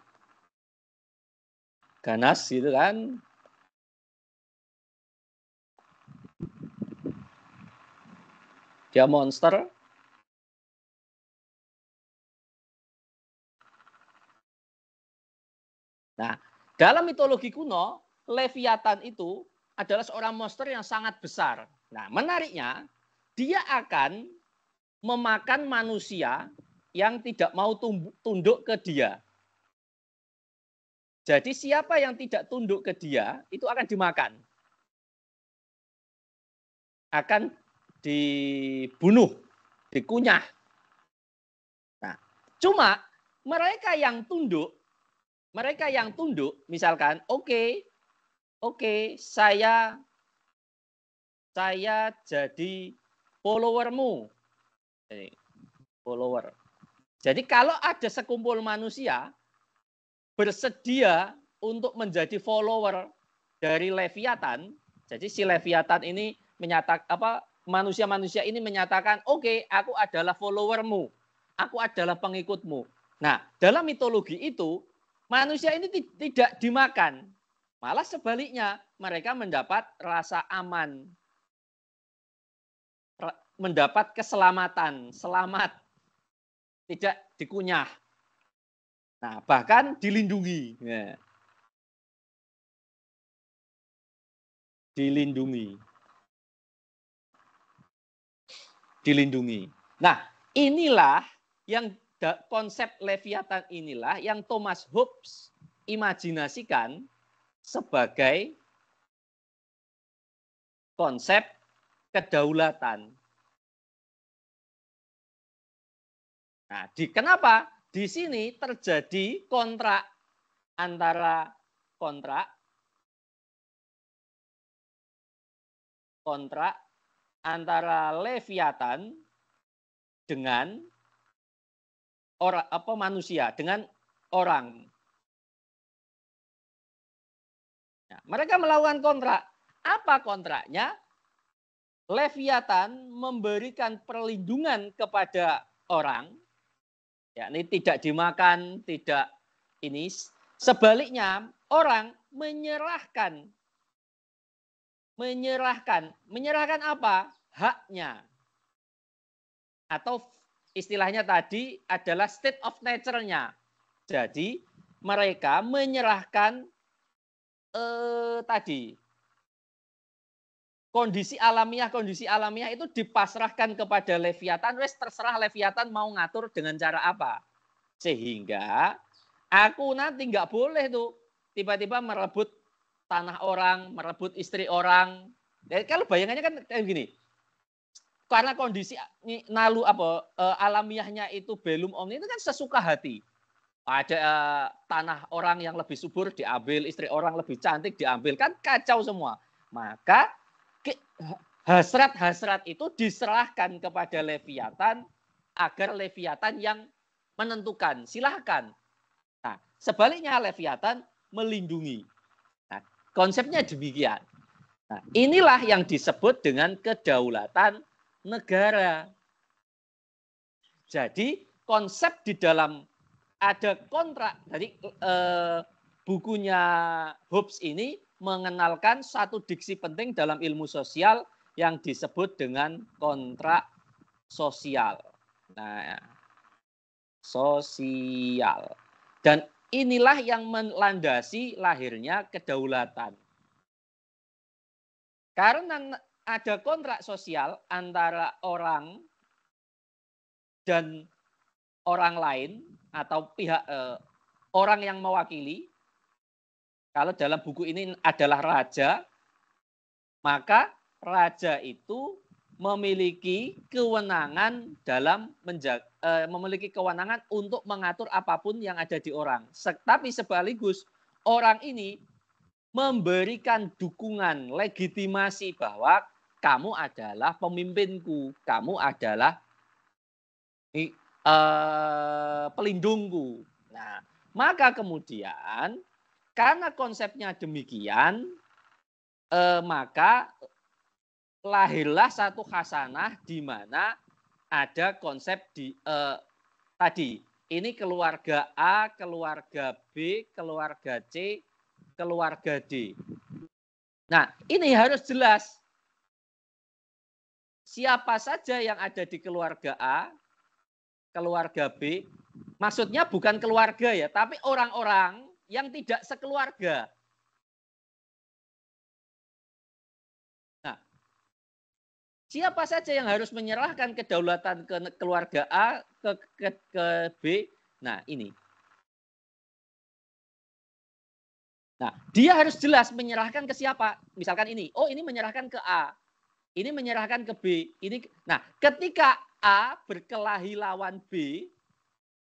Speaker 1: Ganas gitu kan. Dia monster. Nah, dalam mitologi kuno, Leviathan itu adalah seorang monster yang sangat besar. Nah, menariknya, dia akan memakan manusia yang tidak mau tunduk ke dia. Jadi siapa yang tidak tunduk ke dia, itu akan dimakan. Akan dibunuh, dikunyah. Nah, cuma mereka yang tunduk, misalkan, oke, saya jadi followermu. Follower. Jadi kalau ada sekumpul manusia bersedia untuk menjadi follower dari Leviathan, jadi si Leviathan ini menyatakan manusia-manusia ini menyatakan, oke, aku adalah followermu, aku adalah pengikutmu. Nah, dalam mitologi itu manusia ini tidak dimakan. Malah sebaliknya, mereka mendapat rasa aman. Mendapat keselamatan, selamat. Tidak dikunyah. Nah, bahkan dilindungi. Ya. Dilindungi. Nah, inilah yang konsep Leviathan inilah yang Thomas Hobbes imajinasikan sebagai konsep kedaulatan. Nah, kenapa? Di sini terjadi kontrak antara Leviathan dengan manusia, dengan orang. Nah, mereka melakukan kontrak. Apa kontraknya? Leviathan memberikan perlindungan kepada orang, yakni tidak dimakan, tidak ini. Sebaliknya, orang menyerahkan apa? Haknya. Atau istilahnya tadi adalah state of nature-nya. Jadi mereka menyerahkan kondisi alamiah itu dipasrahkan kepada Leviathan. Wes terserah Leviathan mau ngatur dengan cara apa. Sehingga aku nanti nggak boleh tuh tiba-tiba merebut tanah orang, merebut istri orang. Jadi kalau bayangannya kan kayak gini. Karena kondisi alamiahnya itu bellum omni itu kan sesuka hati. Ada tanah orang yang lebih subur diambil, istri orang lebih cantik diambil, kan kacau semua. Maka hasrat-hasrat itu diserahkan kepada Leviathan agar Leviathan yang menentukan. Silahkan. Nah, sebaliknya Leviathan melindungi. Nah, konsepnya demikian. Nah, inilah yang disebut dengan kedaulatan negara. Jadi konsep di dalam ada kontrak. Jadi bukunya Hobbes ini mengenalkan satu diksi penting dalam ilmu sosial yang disebut dengan kontrak sosial. Nah, sosial. Dan inilah yang melandasi lahirnya kedaulatan. Karena ada kontrak sosial antara orang dan orang lain atau pihak orang yang mewakili. Kalau dalam buku ini adalah raja, maka raja itu memiliki kewenangan dalam memiliki kewenangan untuk mengatur apapun yang ada di orang. Tapi sekaligus orang ini memberikan dukungan, legitimasi bahwa kamu adalah pemimpinku, kamu adalah pelindungku. Nah, maka kemudian karena konsepnya demikian, maka lahirlah satu khasanah di mana ada konsep tadi ini keluarga A, keluarga B, keluarga C, keluarga D. Nah, ini harus jelas siapa saja yang ada di keluarga A, keluarga B. Maksudnya bukan keluarga ya, tapi orang-orang yang tidak sekeluarga. Siapa saja yang harus menyerahkan kedaulatan ke keluarga A, ke B? Nah, ini. Nah, dia harus jelas menyerahkan ke siapa. Misalkan ini, oh ini menyerahkan ke A. Ini menyerahkan ke B. Nah, ketika A berkelahi lawan B,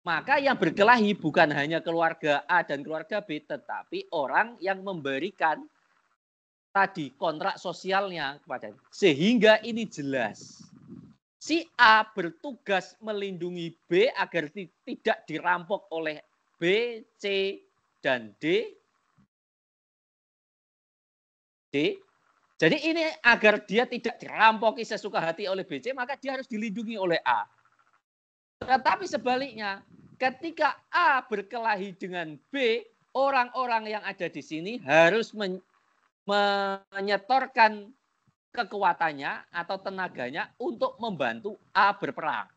Speaker 1: maka yang berkelahi bukan hanya keluarga A dan keluarga B, tetapi orang yang memberikan tadi kontrak sosialnya kepada, sehingga ini jelas si A bertugas melindungi B agar tidak dirampok oleh B, C, dan D. Jadi ini agar dia tidak dirampoki sesuka hati oleh B, C, maka dia harus dilindungi oleh A. Tetapi sebaliknya, ketika A berkelahi dengan B, orang-orang yang ada di sini harus menyetorkan kekuatannya atau tenaganya untuk membantu A berperang.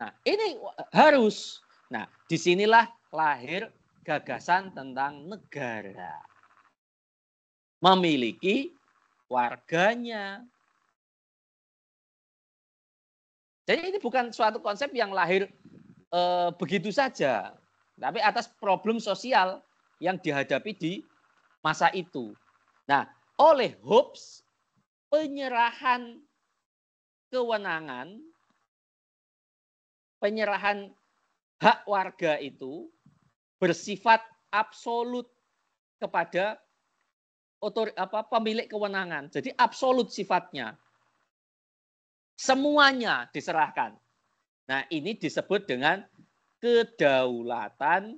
Speaker 1: Nah, ini harus. Nah, disinilah lahir gagasan tentang negara. Memiliki warganya. Jadi ini bukan suatu konsep yang lahir begitu saja, tapi atas problem sosial yang dihadapi di masa itu. Nah, oleh Hobbes, penyerahan kewenangan, penyerahan hak warga itu bersifat absolut kepada pemilik kewenangan. Jadi absolut sifatnya. Semuanya diserahkan. Nah, ini disebut dengan kedaulatan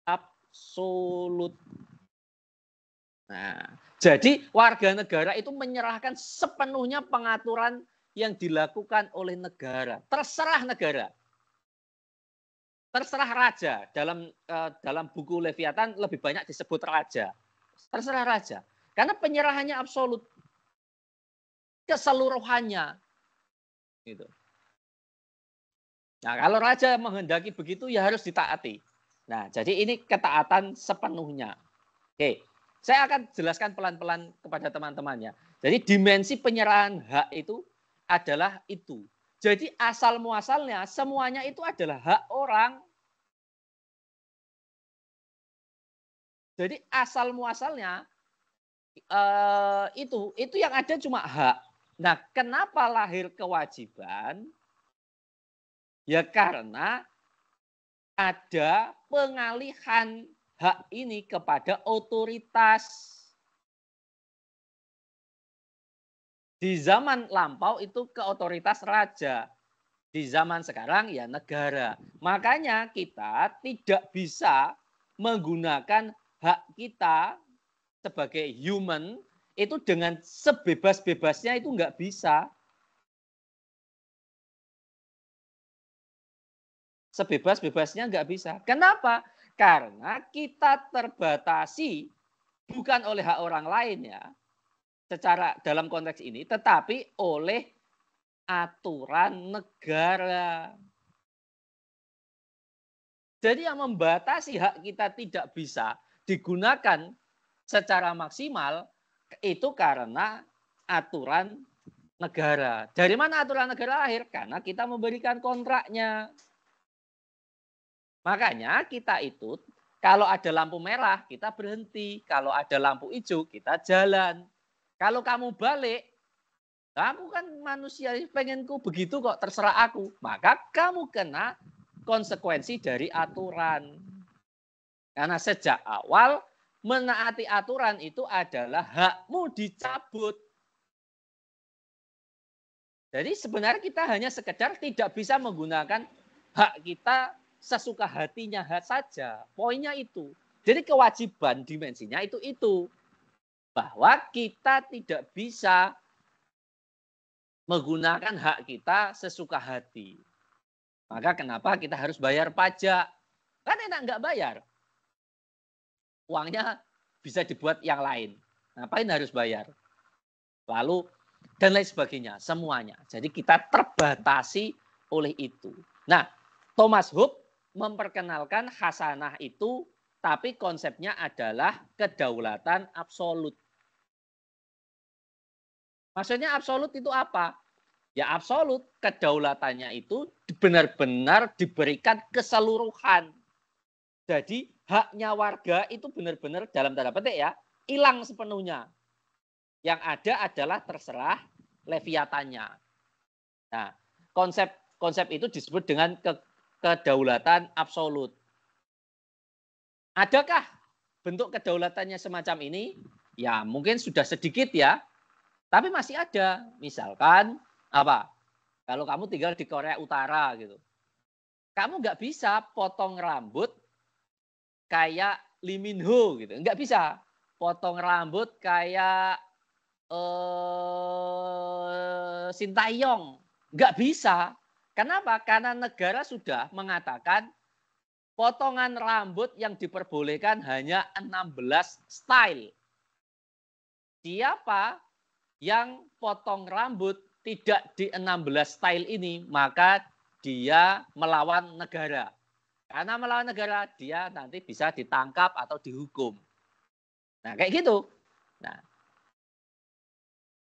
Speaker 1: absolut. Nah, jadi warga negara itu menyerahkan sepenuhnya pengaturan yang dilakukan oleh negara. Terserah negara. Terserah raja. Dalam buku Leviathan lebih banyak disebut raja. Terserah raja. Karena penyerahannya absolut. Keseluruhannya. Gitu. Nah, kalau raja menghendaki begitu ya harus ditaati. Nah, jadi ini ketaatan sepenuhnya. Oke, saya akan jelaskan pelan-pelan kepada teman-temannya. Jadi dimensi penyerahan hak itu adalah itu. Jadi asal muasalnya semuanya itu adalah hak orang. Jadi asal muasalnya itu yang ada cuma hak. Nah, kenapa lahir kewajiban? Ya karena ada pengalihan hak ini kepada otoritas. Di zaman lampau itu ke otoritas raja. Di zaman sekarang ya negara. Makanya kita tidak bisa menggunakan hak kita sebagai human itu dengan sebebas-bebasnya itu nggak bisa. sebebas-bebasnya nggak bisa. Kenapa? Karena kita terbatasi bukan oleh hak orang lain ya, secara dalam konteks ini, tetapi oleh aturan negara. Jadi yang membatasi hak kita tidak bisa digunakan secara maksimal itu karena aturan negara. Dari mana aturan negara lahir? Karena kita memberikan kontraknya. Makanya kita itu kalau ada lampu merah kita berhenti, kalau ada lampu hijau kita jalan. Kalau kamu balik, aku kan manusia, pengenku begitu kok, terserah aku. Maka kamu kena konsekuensi dari aturan. Karena sejak awal menaati aturan itu adalah hakmu dicabut. Jadi sebenarnya kita hanya sekedar tidak bisa menggunakan hak kita sesuka hatinya saja. Poinnya itu. Jadi kewajiban dimensinya itu. Bahwa kita tidak bisa menggunakan hak kita sesuka hati. Maka kenapa kita harus bayar pajak? Kan enak nggak bayar. Uangnya bisa dibuat yang lain. Ngapain harus bayar? Lalu dan lain sebagainya, semuanya. Jadi kita terbatasi oleh itu. Nah, Thomas Hobbes memperkenalkan hasanah itu, tapi konsepnya adalah kedaulatan absolut. Maksudnya absolut itu apa? Ya absolut, kedaulatannya itu benar-benar diberikan keseluruhan. Jadi haknya warga itu benar-benar dalam tanda petik ya, hilang sepenuhnya. Yang ada adalah terserah leviatannya. Nah, konsep itu disebut dengan kedaulatan absolut. Adakah bentuk kedaulatannya semacam ini? Ya mungkin sudah sedikit ya, tapi masih ada. Misalkan apa? Kalau kamu tinggal di Korea Utara gitu, kamu nggak bisa potong rambut kayak Lee Min Ho gitu, nggak bisa. Potong rambut kayak Sintayong, nggak bisa. Kenapa? Karena negara sudah mengatakan potongan rambut yang diperbolehkan hanya 16 style. Siapa yang potong rambut tidak di 16 style ini, maka dia melawan negara. Karena melawan negara, dia nanti bisa ditangkap atau dihukum. Nah, kayak gitu.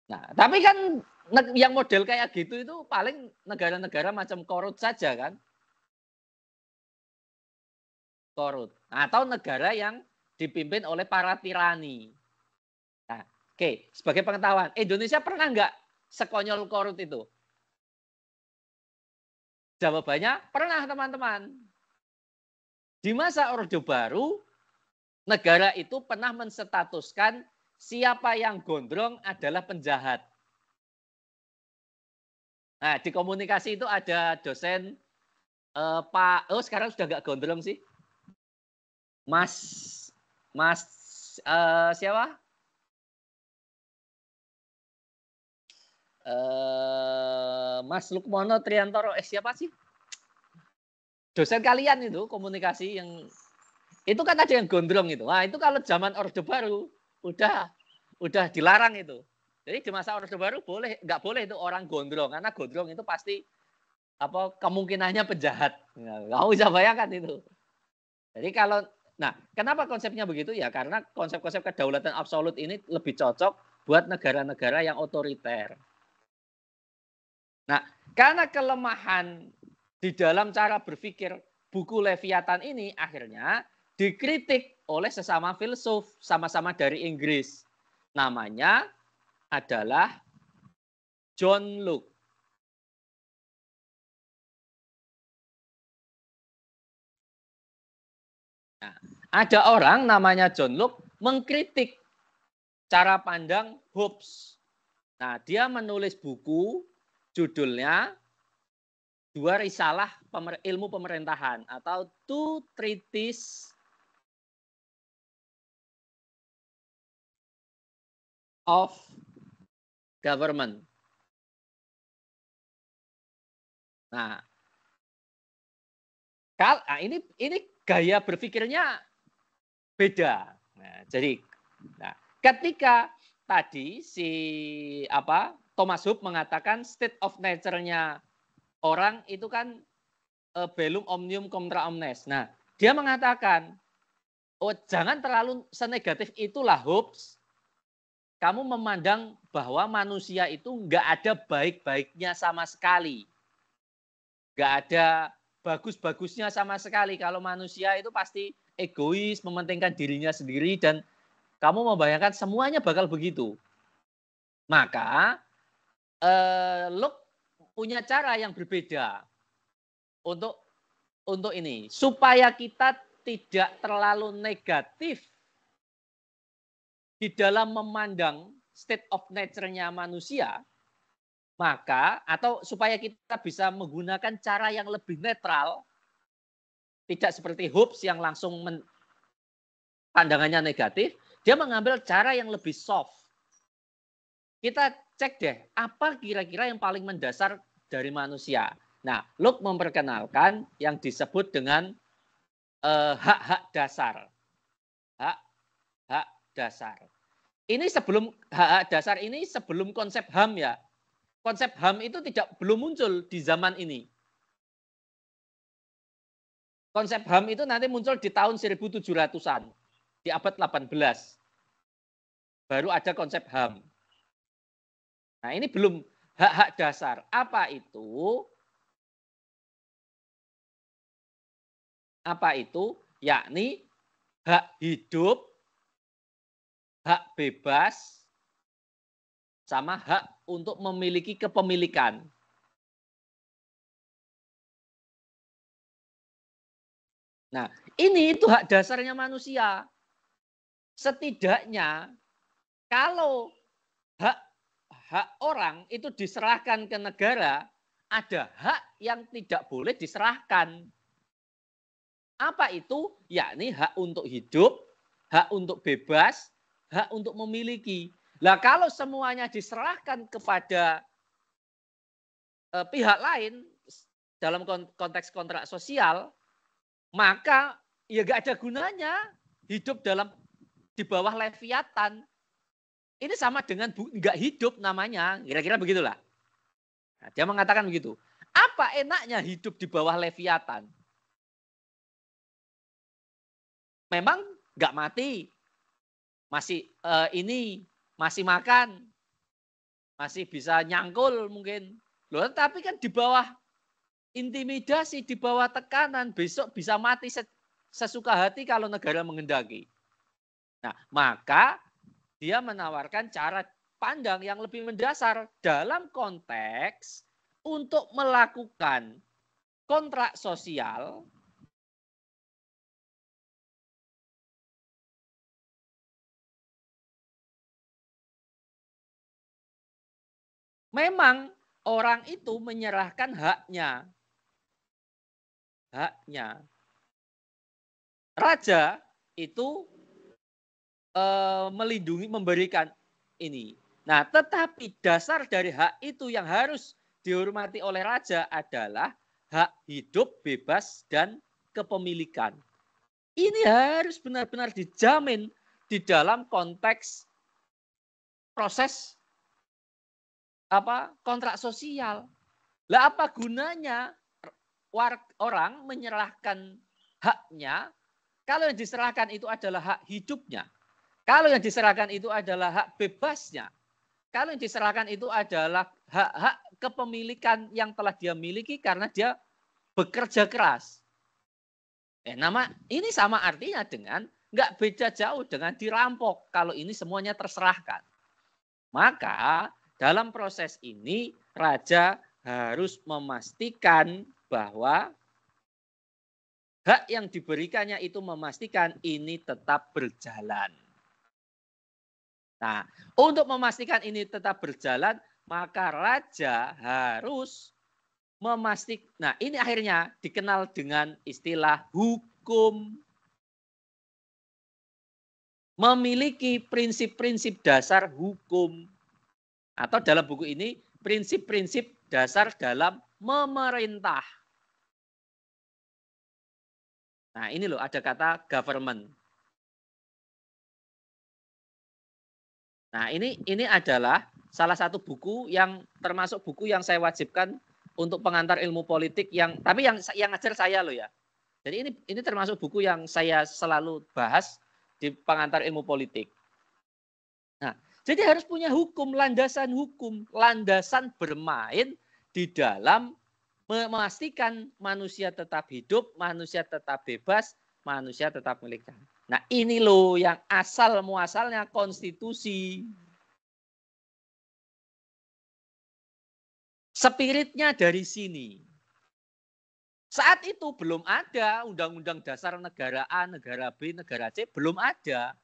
Speaker 1: Nah, tapi kan yang model kayak gitu itu paling negara-negara macam Korut saja kan. Korut. Atau negara yang dipimpin oleh para tirani. Nah, oke, sebagai pengetahuan, Indonesia pernah nggak sekonyol Korut itu? Jawabannya pernah, teman-teman. Di masa Orde Baru, negara itu pernah menstatuskan siapa yang gondrong adalah penjahat. Nah, di komunikasi itu ada dosen Pak, sekarang sudah nggak gondrong sih. Mas siapa? Mas Lukmono Triantoro, siapa sih? Dosen kalian itu komunikasi yang itu kan ada yang gondrong itu. Wah, itu kalau zaman Orde Baru udah dilarang itu. Jadi di masa Orde Baru nggak boleh itu orang gondrong, karena gondrong itu pasti kemungkinannya penjahat. Kamu bisa bayangkan itu. Jadi kenapa konsepnya begitu ya? Karena konsep-konsep kedaulatan absolut ini lebih cocok buat negara-negara yang otoriter. Nah, karena kelemahan di dalam cara berpikir buku Leviathan ini akhirnya dikritik oleh sesama filsuf sama-sama dari Inggris. Namanya adalah John Locke. Nah, ada orang namanya John Locke mengkritik cara pandang Hobbes. Nah, dia menulis buku judulnya Dua Risalah Ilmu Pemerintahan atau Two Treatises of Government. Nah, Ini gaya berpikirnya beda. Nah, jadi ketika tadi Thomas Hobbes mengatakan state of nature-nya orang itu kan bellum omnium contra omnes. Nah, dia mengatakan, jangan terlalu senegatif itulah Hobbes. Kamu memandang bahwa manusia itu nggak ada baik-baiknya sama sekali. Nggak ada bagus-bagusnya sama sekali. Kalau manusia itu pasti egois, mementingkan dirinya sendiri, dan kamu membayangkan semuanya bakal begitu. Maka Locke punya cara yang berbeda untuk ini, supaya kita tidak terlalu negatif di dalam memandang state of nature-nya manusia, maka atau supaya kita bisa menggunakan cara yang lebih netral, tidak seperti Hobbes yang langsung pandangannya negatif, dia mengambil cara yang lebih soft. Kita cek deh, apa kira-kira yang paling mendasar dari manusia. Nah, Locke memperkenalkan yang disebut dengan hak-hak dasar. Hak dasar. Ini sebelum hak dasar ini sebelum konsep HAM ya. Konsep HAM itu belum muncul di zaman ini. Konsep HAM itu nanti muncul di tahun 1700-an, di abad 18. Baru ada konsep HAM. Nah, ini belum hak-hak dasar. Apa itu? Apa itu? Yakni hak hidup, hak bebas, sama hak untuk memiliki kepemilikan. Nah, ini itu hak dasarnya manusia. Setidaknya kalau hak orang itu diserahkan ke negara, ada hak yang tidak boleh diserahkan. Apa itu? Yakni hak untuk hidup, hak untuk bebas, hak untuk memiliki. Lah kalau semuanya diserahkan kepada pihak lain dalam konteks kontrak sosial, maka ya nggak ada gunanya hidup di bawah Leviathan. Ini sama dengan nggak hidup namanya, kira-kira begitulah. Nah, dia mengatakan begitu. Apa enaknya hidup di bawah Leviathan? Memang nggak mati, masih masih makan, masih bisa nyangkul mungkin. Loh, tapi kan di bawah intimidasi, di bawah tekanan, besok bisa mati sesuka hati kalau negara menghendaki. Nah, maka dia menawarkan cara pandang yang lebih mendasar dalam konteks untuk melakukan kontrak sosial memang orang itu menyerahkan haknya. Haknya. Raja itu melindungi, memberikan ini. Nah, tetapi dasar dari hak itu yang harus dihormati oleh raja adalah hak hidup, bebas, dan kepemilikan. Ini harus benar-benar dijamin di dalam konteks proses kontrak sosial. Lah apa gunanya orang menyerahkan haknya kalau yang diserahkan itu adalah hak hidupnya, kalau yang diserahkan itu adalah hak bebasnya, kalau yang diserahkan itu adalah hak-hak kepemilikan yang telah dia miliki karena dia bekerja keras. Ini sama artinya dengan nggak beda jauh dengan dirampok kalau ini semuanya terserahkan. Maka dalam proses ini, raja harus memastikan bahwa hak yang diberikannya itu memastikan ini tetap berjalan. Nah, untuk memastikan ini tetap berjalan, maka raja harus memastikan. Nah, ini akhirnya dikenal dengan istilah hukum. Memiliki prinsip-prinsip dasar hukum. Atau dalam buku ini, prinsip-prinsip dasar dalam memerintah. Nah, ini loh ada kata government. Nah, ini adalah salah satu buku yang termasuk buku yang saya wajibkan untuk pengantar ilmu politik tapi yang ngajar saya loh ya. Jadi ini termasuk buku yang saya selalu bahas di pengantar ilmu politik. Nah, jadi harus punya hukum, landasan bermain di dalam memastikan manusia tetap hidup, manusia tetap bebas, manusia tetap milik. Nah, ini loh yang asal muasalnya konstitusi. Spiritnya dari sini. Saat itu belum ada Undang-Undang Dasar Negara A, Negara B, Negara C, belum ada.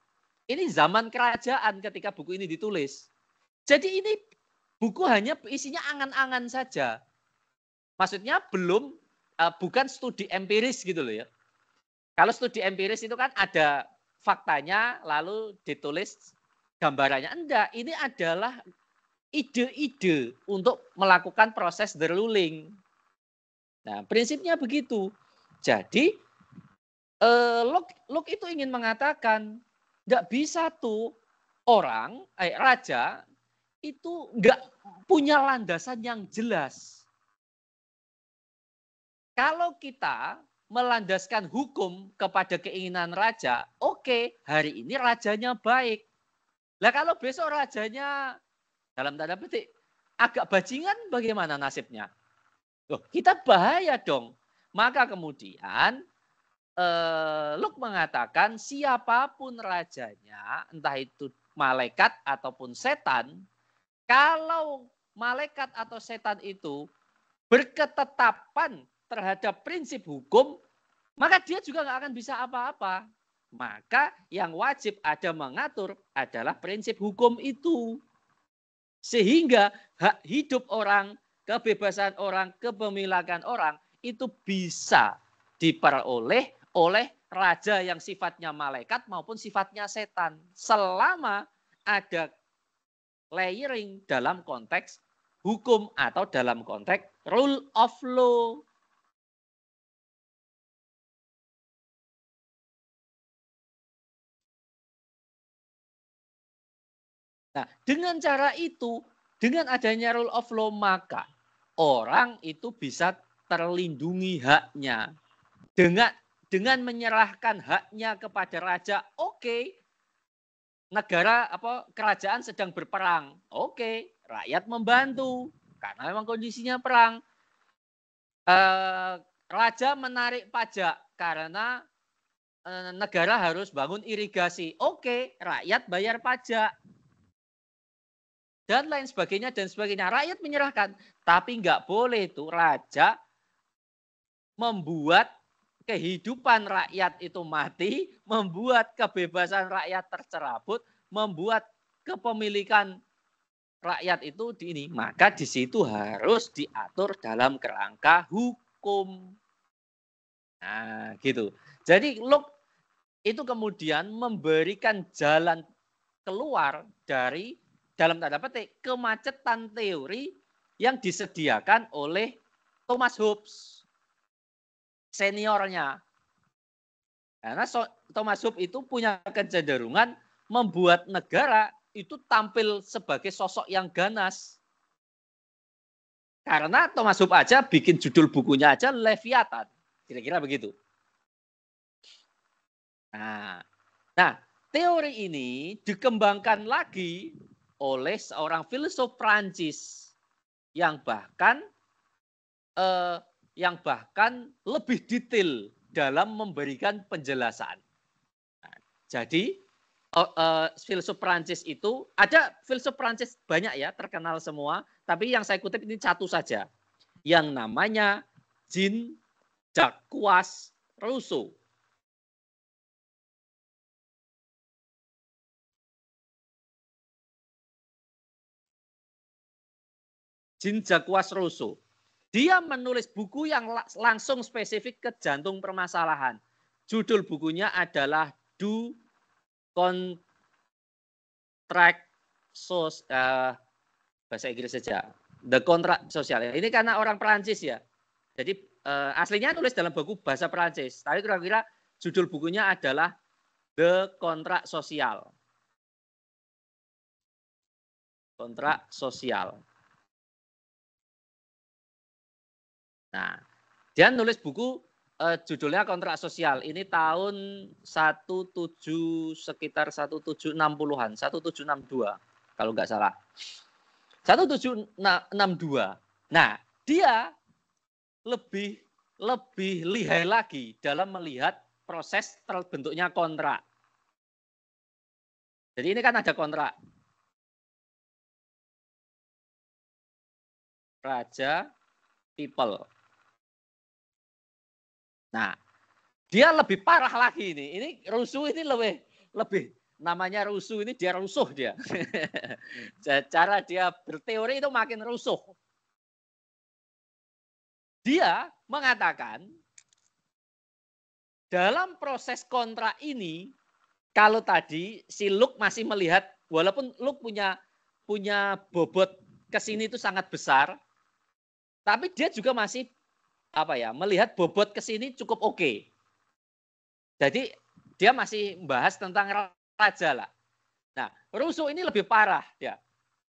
Speaker 1: Ini zaman kerajaan ketika buku ini ditulis. Jadi ini buku hanya isinya angan-angan saja. Maksudnya bukan studi empiris gitu loh ya. Kalau studi empiris itu kan ada faktanya lalu ditulis gambarannya. Enggak, ini adalah ide-ide untuk melakukan proses the ruling. Nah, prinsipnya begitu. Jadi Locke itu ingin mengatakan enggak bisa tuh raja itu enggak punya landasan yang jelas. Kalau kita melandaskan hukum kepada keinginan raja, oke, hari ini rajanya baik. Lah kalau besok rajanya dalam tanda petik agak bajingan, bagaimana nasibnya? Loh, kita bahaya dong. Maka kemudian Locke mengatakan siapapun rajanya, entah itu malaikat ataupun setan, kalau malaikat atau setan itu berketetapan terhadap prinsip hukum, maka dia juga nggak akan bisa apa-apa. Maka yang wajib ada mengatur adalah prinsip hukum itu. Sehingga hak hidup orang, kebebasan orang, kepemilikan orang itu bisa diperoleh oleh raja yang sifatnya malaikat maupun sifatnya setan. Selama ada layering dalam konteks hukum atau dalam konteks rule of law. Nah, dengan cara itu, dengan adanya rule of law, maka orang itu bisa terlindungi haknya. Dengan menyerahkan haknya kepada raja, oke. Kerajaan sedang berperang, oke. Rakyat membantu karena memang kondisinya perang. Raja menarik pajak karena negara harus bangun irigasi, oke. Rakyat bayar pajak. Dan lain sebagainya dan sebagainya. Rakyat menyerahkan, tapi nggak boleh tuh raja membuat kehidupan rakyat itu mati, membuat kebebasan rakyat tercerabut, membuat kepemilikan rakyat itu maka di situ harus diatur dalam kerangka hukum. Nah, gitu. Jadi Locke itu kemudian memberikan jalan keluar dari dalam tanda petik kemacetan teori yang disediakan oleh Thomas Hobbes seniornya. Karena Thomas Hobbes itu punya kecenderungan membuat negara itu tampil sebagai sosok yang ganas. Karena Thomas Hobbes aja bikin judul bukunya aja Leviathan. Kira-kira begitu. Nah, teori ini dikembangkan lagi oleh seorang filsuf Prancis yang bahkan lebih detail dalam memberikan penjelasan. Nah, jadi filsuf Prancis itu ada filsuf Prancis banyak ya, terkenal semua, tapi yang saya kutip ini satu saja, yang namanya Jean-Jacques Rousseau. Jean-Jacques Rousseau. Dia menulis buku yang langsung spesifik ke jantung permasalahan. Judul bukunya adalah Do Contract bahasa Inggris saja. The Contract Social. Ini karena orang Perancis ya. Jadi aslinya nulis dalam buku bahasa Perancis. Tapi kira-kira Judul bukunya adalah The Kontrak Sosial. Kontrak Sosial. Nah, dia nulis buku judulnya Kontrak Sosial. Ini tahun sekitar 1760-an, 1762 kalau nggak salah. 1762. Nah, dia lebih lihai lagi dalam melihat proses terbentuknya kontrak. Jadi ini kan ada kontrak. Raja, people. Nah, dia lebih parah lagi ini. Ini rusuh ini lebih namanya rusuh ini dia rusuh dia. Cara dia berteori itu makin rusuh. Dia mengatakan dalam proses kontrak ini, kalau tadi si Luke masih melihat, walaupun Luke punya bobot ke sini itu sangat besar, tapi dia juga masih melihat bobot ke sini cukup oke. Jadi dia masih membahas tentang raja lah. Nah, Rousseau ini lebih parah ya.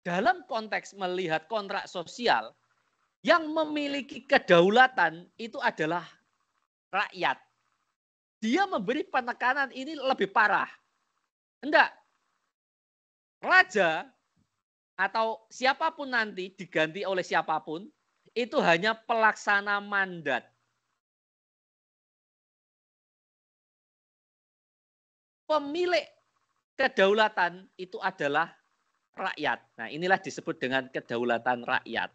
Speaker 1: Dalam konteks melihat kontrak sosial, yang memiliki kedaulatan itu adalah rakyat. Dia memberi penekanan ini lebih parah. Enggak. Raja atau siapapun nanti diganti oleh siapapun, itu hanya pelaksana mandat. Pemilik kedaulatan itu adalah rakyat. Nah, inilah disebut dengan kedaulatan rakyat.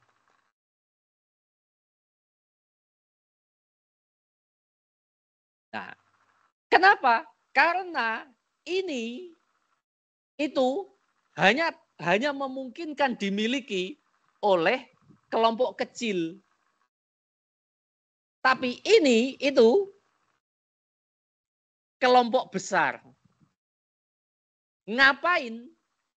Speaker 1: Nah, kenapa? Karena itu hanya memungkinkan dimiliki oleh kelompok kecil. Tapi itu kelompok besar. Ngapain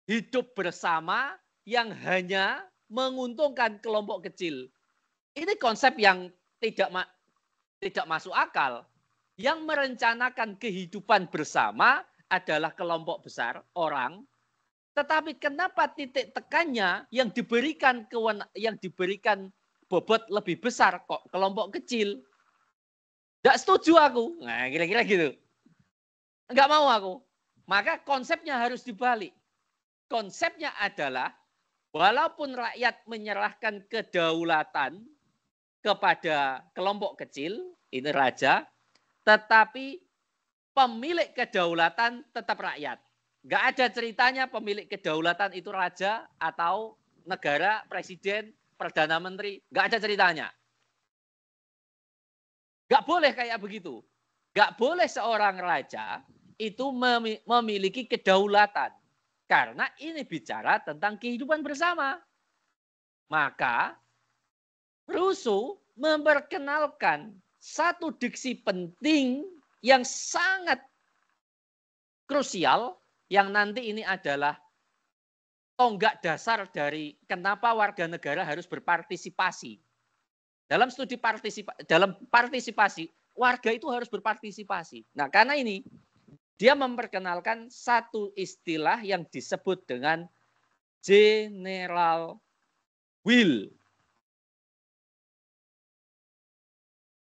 Speaker 1: hidup bersama yang hanya menguntungkan kelompok kecil? Ini konsep yang tidak masuk akal. Yang merencanakan kehidupan bersama adalah kelompok besar orang, tetapi kenapa titik tekannya yang diberikan bobot lebih besar kok kelompok kecil? Nggak setuju aku. Nah, kira-kira gitu. Nggak mau aku. Maka konsepnya harus dibalik. Konsepnya adalah walaupun rakyat menyerahkan kedaulatan kepada kelompok kecil, ini raja, tetapi pemilik kedaulatan tetap rakyat. Nggak ada ceritanya pemilik kedaulatan itu raja atau negara, presiden, perdana menteri. Nggak ada ceritanya. Nggak boleh kayak begitu. Nggak boleh seorang raja itu memiliki kedaulatan. Karena ini bicara tentang kehidupan bersama. Maka Rousseau memperkenalkan satu diksi penting yang sangat krusial yang nanti ini adalah tonggak dasar dari kenapa warga negara harus berpartisipasi. Dalam studi partisipasi, warga itu harus berpartisipasi. Nah, karena ini dia memperkenalkan satu istilah yang disebut dengan general will.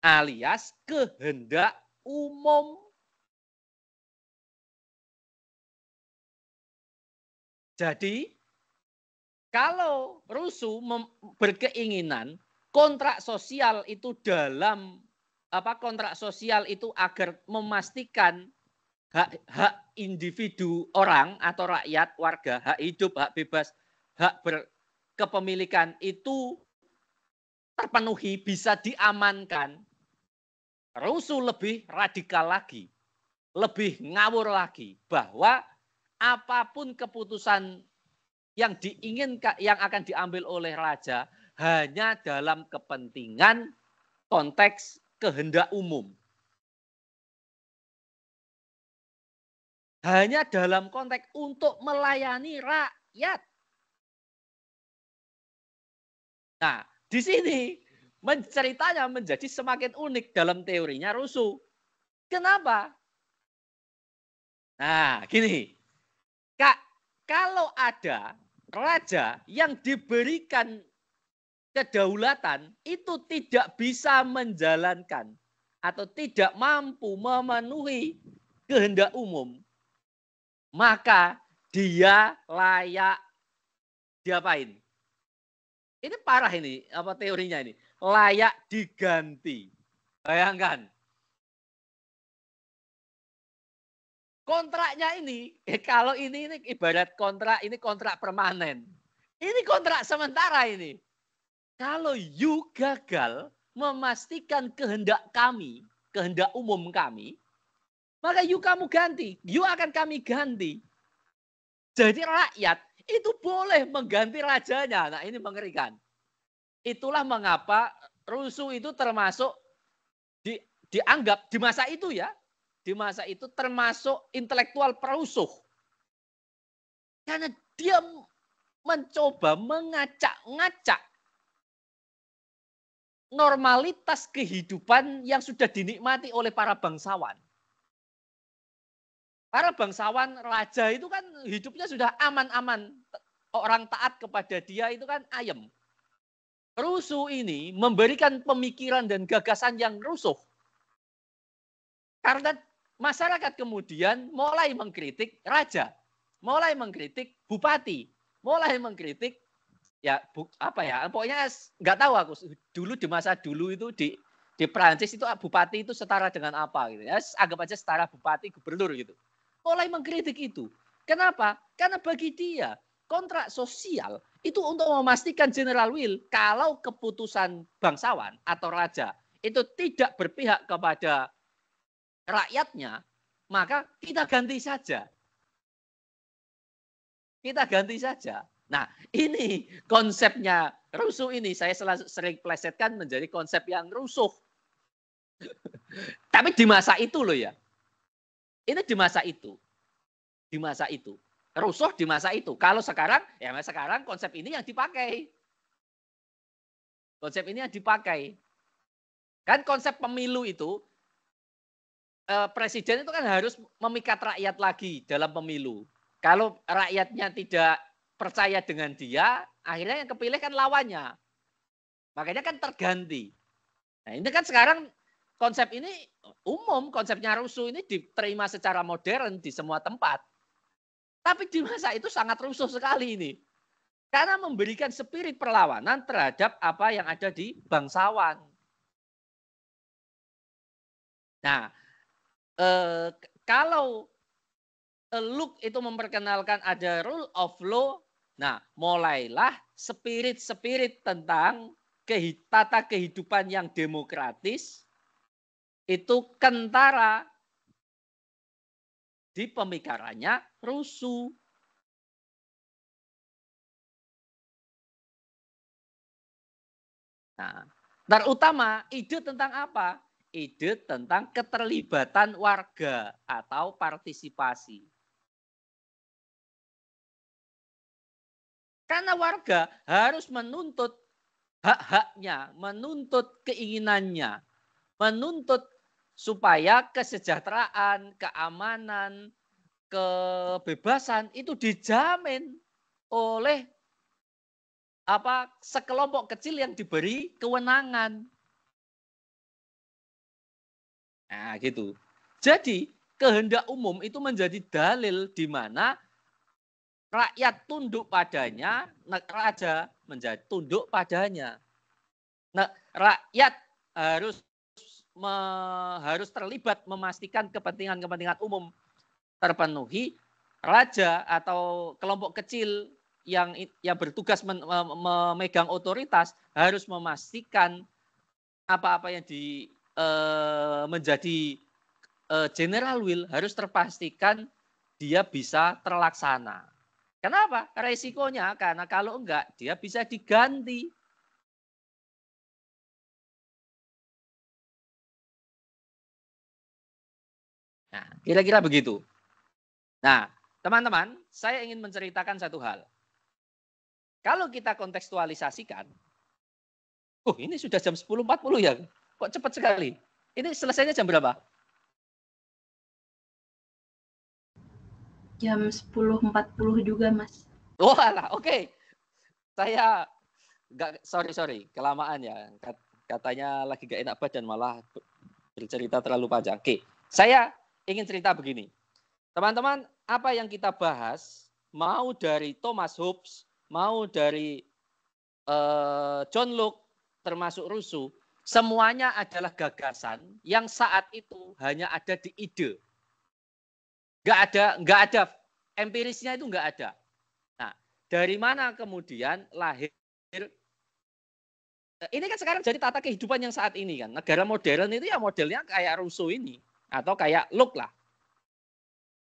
Speaker 1: Alias kehendak umum. Jadi, kalau Rousseau berkeinginan kontrak sosial itu kontrak sosial itu agar memastikan hak individu orang atau rakyat, warga, hak hidup, hak bebas, hak berkepemilikan itu terpenuhi, bisa diamankan. Rousseau lebih radikal lagi, lebih ngawur lagi, bahwa apapun keputusan yang diinginkan, yang akan diambil oleh raja hanya dalam kepentingan konteks kehendak umum. Hanya dalam konteks untuk melayani rakyat. Nah, di sini ceritanya menjadi semakin unik dalam teorinya Rousseau. Kenapa? Nah, gini. Kak, kalau ada raja yang diberikan kedaulatan itu tidak bisa menjalankan atau tidak mampu memenuhi kehendak umum, maka dia layak diapain? Ini parah ini, apa teorinya ini? Layak diganti. Bayangkan. Kontraknya ini, kalau ini ibarat kontrak, ini kontrak permanen. Ini kontrak sementara ini. Kalau you gagal memastikan kehendak kami, kehendak umum kami, maka you kamu ganti. You akan kami ganti. Jadi rakyat itu boleh mengganti rajanya. Nah ini mengerikan. Itulah mengapa rusuh itu termasuk dianggap di masa itu ya. Di masa itu termasuk intelektual perusuh. Karena dia mencoba mengacak-ngacak normalitas kehidupan yang sudah dinikmati oleh para bangsawan. Para bangsawan raja itu kan hidupnya sudah aman-aman. Orang taat kepada dia itu kan ayem. Rusuh ini memberikan pemikiran dan gagasan yang rusuh. Karena masyarakat kemudian mulai mengkritik raja, mulai mengkritik bupati, mulai mengkritik pokoknya nggak tahu aku dulu di masa dulu itu di Prancis itu bupati itu setara dengan apa gitu ya, anggap aja setara bupati gubernur gitu. Mulai mengkritik itu. Kenapa? Karena bagi dia kontrak sosial itu untuk memastikan general will kalau keputusan bangsawan atau raja itu tidak berpihak kepada rakyatnya, maka kita ganti saja. Kita ganti saja. Nah, ini konsepnya rusuh ini saya sering plesetkan menjadi konsep yang rusuh. Tapi di masa itu loh ya. Ini di masa itu. Di masa itu. Rusuh di masa itu. Kalau sekarang, ya sekarang konsep ini yang dipakai. Konsep ini yang dipakai. Kan konsep pemilu itu, presiden itu kan harus memikat rakyat lagi dalam pemilu. Kalau rakyatnya tidak percaya dengan dia, akhirnya yang kepilih kan lawannya. Makanya kan terganti. Nah ini kan sekarang konsep ini umum, konsepnya rusuh ini diterima secara modern di semua tempat. Tapi di masa itu sangat rusuh sekali ini. Karena memberikan spirit perlawanan terhadap apa yang ada di bangsawan. Nah, kalau Luke itu memperkenalkan ada rule of law, nah mulailah spirit-spirit tentang tata kehidupan yang demokratis itu kentara di pemikirannya rusuh. Nah, terutama ide tentang apa? Ide tentang keterlibatan warga atau partisipasi. Karena warga harus menuntut hak-haknya, menuntut keinginannya, menuntut supaya kesejahteraan, keamanan, kebebasan itu dijamin oleh sekelompok kecil yang diberi kewenangan. Nah, gitu. Jadi, kehendak umum itu menjadi dalil di mana rakyat tunduk padanya, raja menjadi tunduk padanya. Nah, rakyat harus terlibat memastikan kepentingan-kepentingan umum terpenuhi. Raja atau kelompok kecil yang bertugas memegang otoritas harus memastikan apa-apa yang menjadi general will harus terpastikan dia bisa terlaksana. Kenapa? Resikonya karena kalau enggak dia bisa diganti. Nah, kira-kira begitu. Nah, teman-teman, saya ingin menceritakan satu hal. Kalau kita kontekstualisasikan, ini sudah jam 10.40 ya, kok cepat sekali. Ini selesainya jam berapa?
Speaker 4: jam 10.40 juga, Mas.
Speaker 1: Oh alah, oke. Saya sorry, kelamaan ya. Katanya lagi gak enak badan malah bercerita terlalu panjang. Oke, saya ingin cerita begini. Teman-teman, apa yang kita bahas, mau dari Thomas Hobbes, mau dari John Locke, termasuk Rousseau, semuanya adalah gagasan yang saat itu hanya ada di ide. Nggak ada empirisnya, itu nggak ada. Nah, dari mana kemudian lahir? Ini kan sekarang jadi tata kehidupan yang saat ini kan. Negara modern itu ya modelnya kayak Rousseau ini atau kayak Locke lah.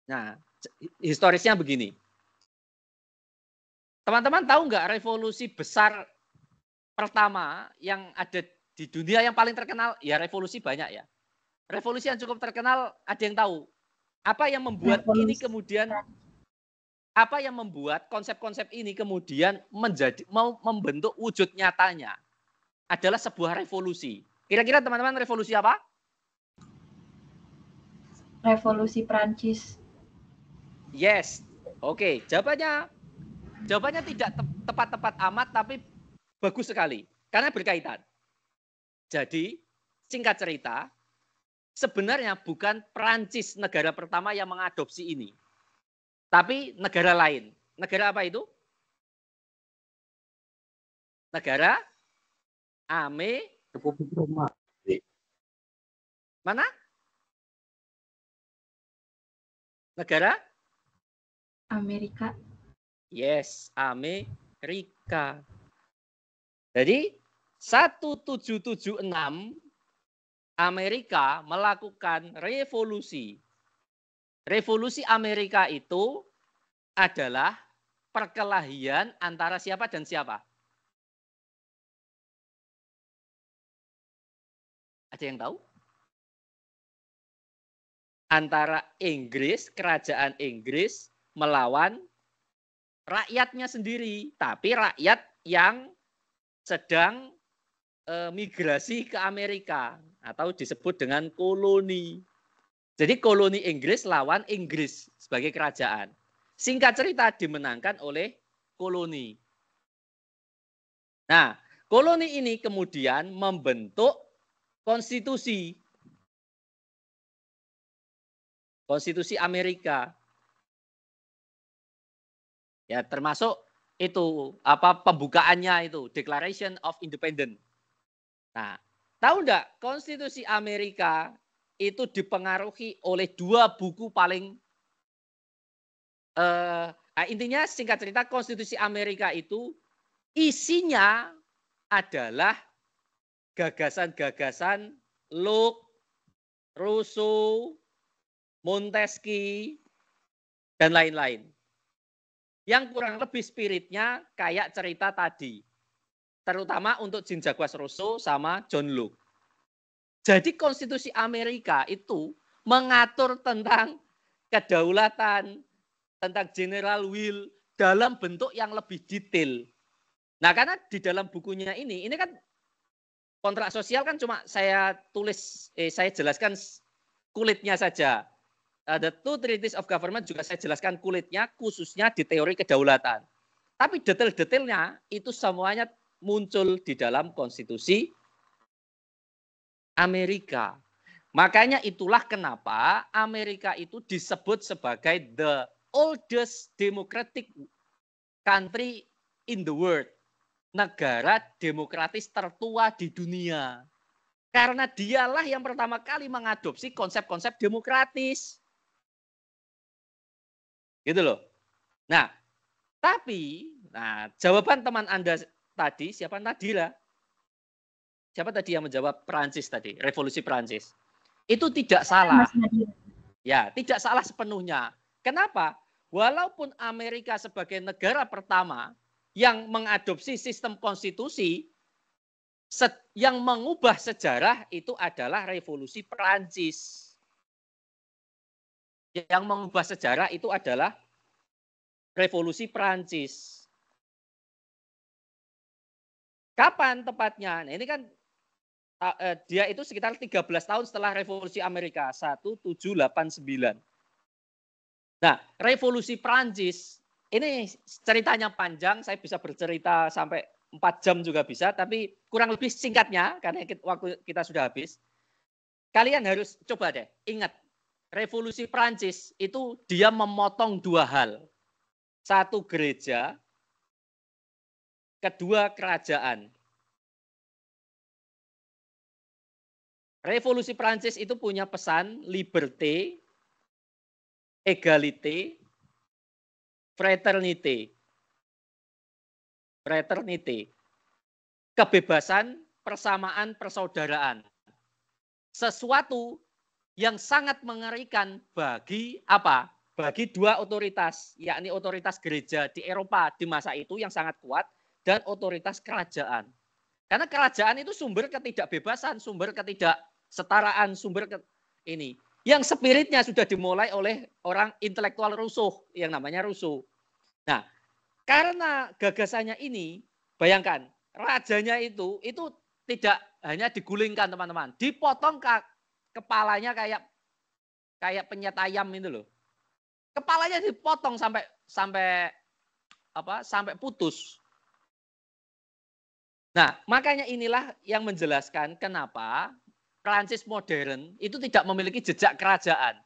Speaker 1: Nah, historisnya begini. Teman-teman tahu nggak revolusi besar pertama yang ada di dunia yang paling terkenal? Ya revolusi banyak ya. Revolusi yang cukup terkenal ada yang tahu? Apa yang membuat ini kemudian, apa yang membuat konsep-konsep ini kemudian mau membentuk wujud nyatanya adalah sebuah revolusi. Kira-kira teman-teman revolusi apa?
Speaker 4: Revolusi Prancis.
Speaker 1: Yes. Oke, jawabannya tidak tepat-tepat amat, tapi bagus sekali karena berkaitan. Jadi, singkat cerita, sebenarnya bukan Prancis negara pertama yang mengadopsi ini, tapi negara lain. Negara apa itu? Negara
Speaker 5: Republik Roma.
Speaker 1: Mana? Negara?
Speaker 4: Amerika.
Speaker 1: Yes, Amerika. Jadi 1776 Amerika melakukan revolusi. Revolusi Amerika itu adalah perkelahian antara siapa dan siapa? Ada yang tahu? Antara Inggris, kerajaan Inggris melawan rakyatnya sendiri, tapi rakyat yang sedang migrasi ke Amerika atau disebut dengan koloni. Jadi koloni Inggris lawan Inggris sebagai kerajaan. Singkat cerita dimenangkan oleh koloni. Nah, koloni ini kemudian membentuk konstitusi. Konstitusi Amerika. Ya, termasuk itu pembukaannya itu Declaration of Independence. Nah, tahu enggak konstitusi Amerika itu dipengaruhi oleh dua buku paling intinya singkat cerita konstitusi Amerika itu isinya adalah gagasan-gagasan Locke, Rousseau, Montesquieu, dan lain-lain. Yang kurang lebih spiritnya kayak cerita tadi. Terutama untuk Jean-Jacques Rousseau sama John Locke. Jadi konstitusi Amerika itu mengatur tentang kedaulatan, tentang general will dalam bentuk yang lebih detail. Nah, karena di dalam bukunya ini kan kontrak sosial kan cuma saya tulis, saya jelaskan kulitnya saja. The Two Treaties of Government juga saya jelaskan kulitnya, khususnya di teori kedaulatan. Tapi detail-detailnya itu semuanya muncul di dalam konstitusi Amerika. Makanya itulah kenapa Amerika itu disebut sebagai the oldest democratic country in the world. Negara demokratis tertua di dunia. Karena dialah yang pertama kali mengadopsi konsep-konsep demokratis. Gitu loh. Nah, tapi jawaban teman Anda tadi, siapa Nadira? Siapa tadi yang menjawab Prancis tadi, revolusi Prancis? Itu tidak salah. Ya, tidak salah sepenuhnya. Kenapa? Walaupun Amerika sebagai negara pertama yang mengadopsi sistem konstitusi, yang mengubah sejarah itu adalah revolusi Prancis. Yang mengubah sejarah itu adalah revolusi Prancis. Kapan tepatnya? Nah, ini kan dia itu sekitar 13 tahun setelah revolusi Amerika, 1789. Nah, revolusi Prancis ini ceritanya panjang, saya bisa bercerita sampai 4 jam juga bisa, tapi kurang lebih singkatnya karena waktu kita sudah habis. Kalian harus coba deh, ingat, revolusi Prancis itu dia memotong 2 hal. 1 gereja, kedua kerajaan. Revolusi Prancis itu punya pesan liberté, égalité, fraternité. Fraternité. Kebebasan, persamaan, persaudaraan. Sesuatu yang sangat mengerikan bagi apa? Bagi 2 otoritas, yakni otoritas gereja di Eropa di masa itu yang sangat kuat dan otoritas kerajaan. Karena kerajaan itu sumber ketidakbebasan, sumber ketidaksetaraan, sumber ini. Yang spiritnya sudah dimulai oleh orang intelektual Rousseau, yang namanya Rousseau. Nah, karena gagasannya ini, bayangkan, rajanya itu tidak hanya digulingkan teman-teman, dipotong kepalanya kayak penyet ayam itu loh. Kepalanya dipotong sampai putus. Nah, makanya inilah yang menjelaskan kenapa Prancis modern itu tidak memiliki jejak kerajaan.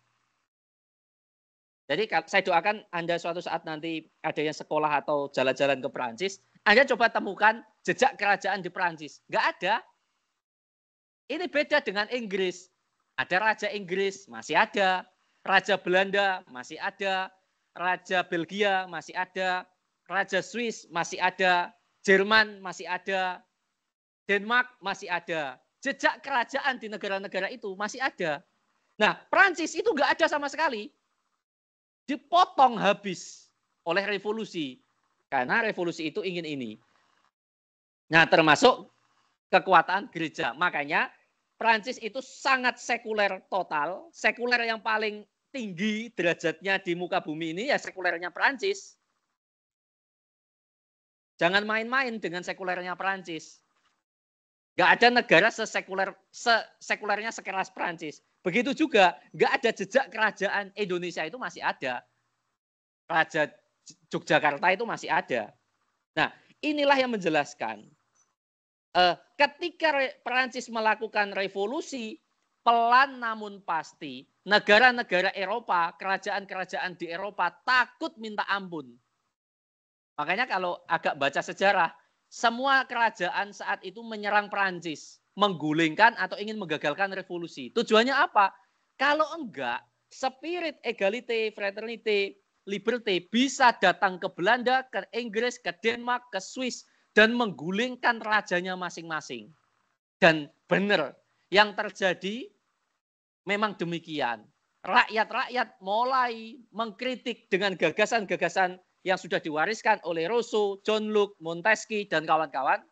Speaker 1: Jadi saya doakan Anda suatu saat nanti ada yang sekolah atau jalan-jalan ke Prancis, Anda coba temukan jejak kerajaan di Prancis. Nggak ada. Ini beda dengan Inggris. Ada Raja Inggris, masih ada. Raja Belanda, masih ada. Raja Belgia, masih ada. Raja Swiss, masih ada. Jerman, masih ada. Denmark, masih ada. Jejak kerajaan di negara-negara itu masih ada. Nah, Prancis itu nggak ada sama sekali. Dipotong habis oleh revolusi. Karena revolusi itu ingin ini. Nah, termasuk kekuatan gereja. Makanya Prancis itu sangat sekuler total. Sekuler yang paling tinggi derajatnya di muka bumi ini ya sekulernya Prancis. Jangan main-main dengan sekulernya Prancis. Nggak ada negara sekulernya sekeras Prancis. Begitu juga nggak ada jejak kerajaan Indonesia itu masih ada. Raja Yogyakarta itu masih ada. Nah, inilah yang menjelaskan. Ketika Prancis melakukan revolusi, pelan namun pasti, negara-negara Eropa, kerajaan-kerajaan di Eropa takut minta ampun. Makanya kalau agak baca sejarah, semua kerajaan saat itu menyerang Prancis, menggulingkan atau ingin menggagalkan revolusi. Tujuannya apa? Kalau enggak, spirit égalité, fraternité, liberté bisa datang ke Belanda, ke Inggris, ke Denmark, ke Swiss, dan menggulingkan rajanya masing-masing. Dan benar, yang terjadi memang demikian. Rakyat-rakyat mulai mengkritik dengan gagasan-gagasan yang sudah diwariskan oleh Rousseau, John Locke, Montesquieu, dan kawan-kawan,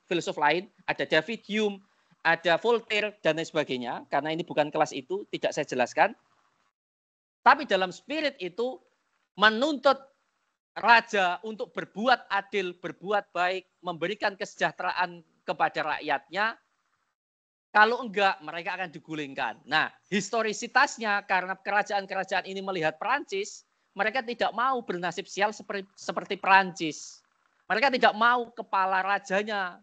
Speaker 1: filsuf lain, ada David Hume, ada Voltaire, dan lain sebagainya. Karena ini bukan kelas itu, tidak saya jelaskan. Tapi dalam spirit itu, menuntut raja untuk berbuat adil, berbuat baik, memberikan kesejahteraan kepada rakyatnya. Kalau enggak, mereka akan digulingkan. Nah, historisitasnya karena kerajaan-kerajaan ini melihat Prancis, mereka tidak mau bernasib sial seperti Prancis. Mereka tidak mau kepala rajanya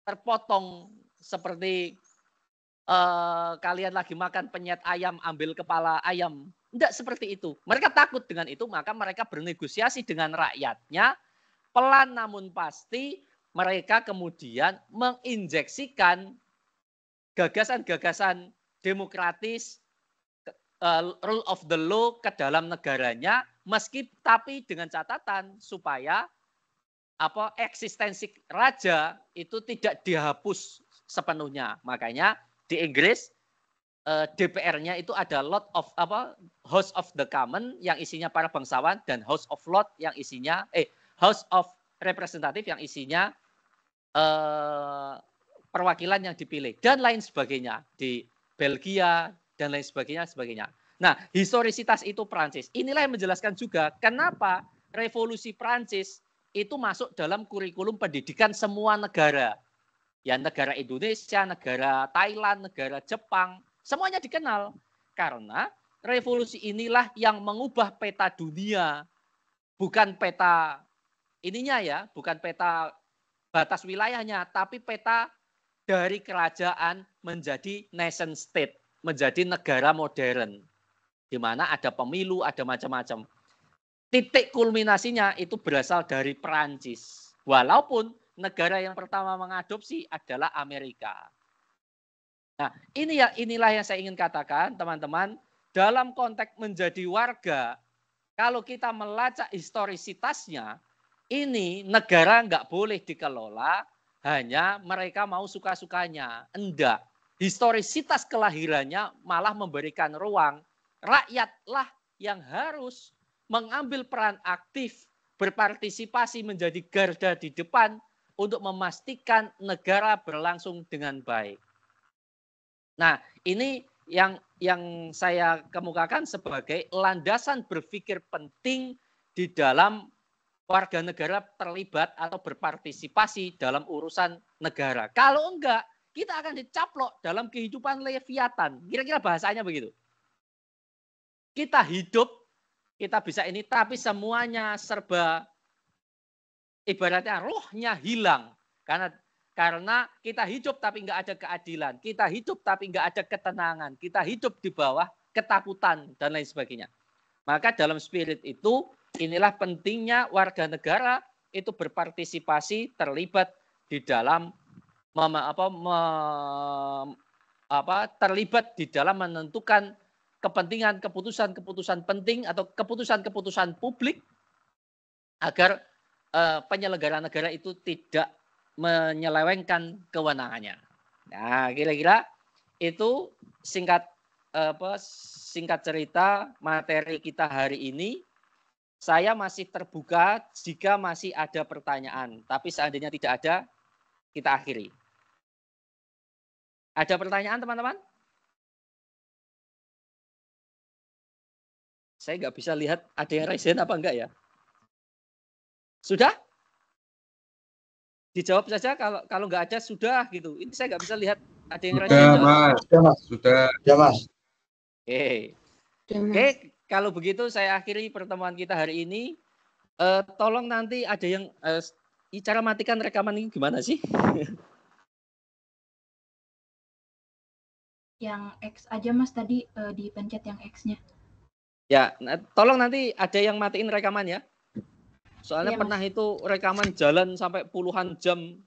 Speaker 1: terpotong seperti kalian lagi makan penyet ayam, ambil kepala ayam. Tidak seperti itu. Mereka takut dengan itu, maka mereka bernegosiasi dengan rakyatnya. Pelan namun pasti mereka kemudian menginjeksikan gagasan-gagasan demokratis, rule of the law ke dalam negaranya, tapi dengan catatan supaya eksistensi raja itu tidak dihapus sepenuhnya. Makanya di Inggris DPR-nya itu ada House of the Commons yang isinya para bangsawan dan House of Lords yang isinya House of Representative yang isinya perwakilan yang dipilih dan lain sebagainya di Belgia dan lain sebagainya. Nah, historisitas itu Prancis. Inilah yang menjelaskan juga kenapa revolusi Prancis itu masuk dalam kurikulum pendidikan semua negara. Ya, negara Indonesia, negara Thailand, negara Jepang, semuanya dikenal. Karena revolusi inilah yang mengubah peta dunia, bukan peta ininya ya, bukan peta batas wilayahnya, tapi peta dari kerajaan menjadi nation state, menjadi negara modern, di mana ada pemilu, ada macam-macam. Titik kulminasinya itu berasal dari Perancis, walaupun negara yang pertama mengadopsi adalah Amerika. Nah, inilah yang saya ingin katakan, teman-teman, dalam konteks menjadi warga, kalau kita melacak historisitasnya, ini negara nggak boleh dikelola hanya mereka mau suka-sukanya. Enggak. Historisitas kelahirannya malah memberikan ruang. Rakyatlah yang harus mengambil peran aktif, berpartisipasi menjadi garda di depan untuk memastikan negara berlangsung dengan baik. Nah, ini yang saya kemukakan sebagai landasan berpikir penting di dalam warga negara terlibat atau berpartisipasi dalam urusan negara. Kalau enggak, kita akan dicaplok dalam kehidupan Leviathan. Kira-kira bahasanya begitu. Kita hidup, kita bisa ini, tapi semuanya serba ibaratnya rohnya hilang. Karena kita hidup tapi nggak ada keadilan. Kita hidup tapi nggak ada ketenangan. Kita hidup di bawah ketakutan dan lain sebagainya. Maka dalam spirit itu, inilah pentingnya warga negara itu berpartisipasi, terlibat di dalam terlibat di dalam menentukan kepentingan, keputusan-keputusan penting atau keputusan-keputusan publik agar penyelenggara negara itu tidak menyelewengkan kewenangannya. Nah, kira-kira itu singkat cerita materi kita hari ini. Saya masih terbuka jika masih ada pertanyaan, tapi seandainya tidak ada, kita akhiri. Ada pertanyaan, teman-teman? Saya nggak bisa lihat ada yang raise hand apa enggak ya. Sudah? Dijawab saja, kalau nggak ada sudah gitu. Ini saya nggak bisa lihat ada yang raise hand.
Speaker 8: Sudah,
Speaker 3: Mas.
Speaker 1: Oke, kalau begitu saya akhiri pertemuan kita hari ini. Tolong nanti ada yang cara matikan rekaman ini gimana sih?
Speaker 4: Yang X aja Mas tadi dipencet yang X-nya.
Speaker 1: Ya, tolong nanti ada yang matiin rekaman ya. Soalnya
Speaker 4: Iya,
Speaker 1: pernah itu rekaman jalan sampai puluhan jam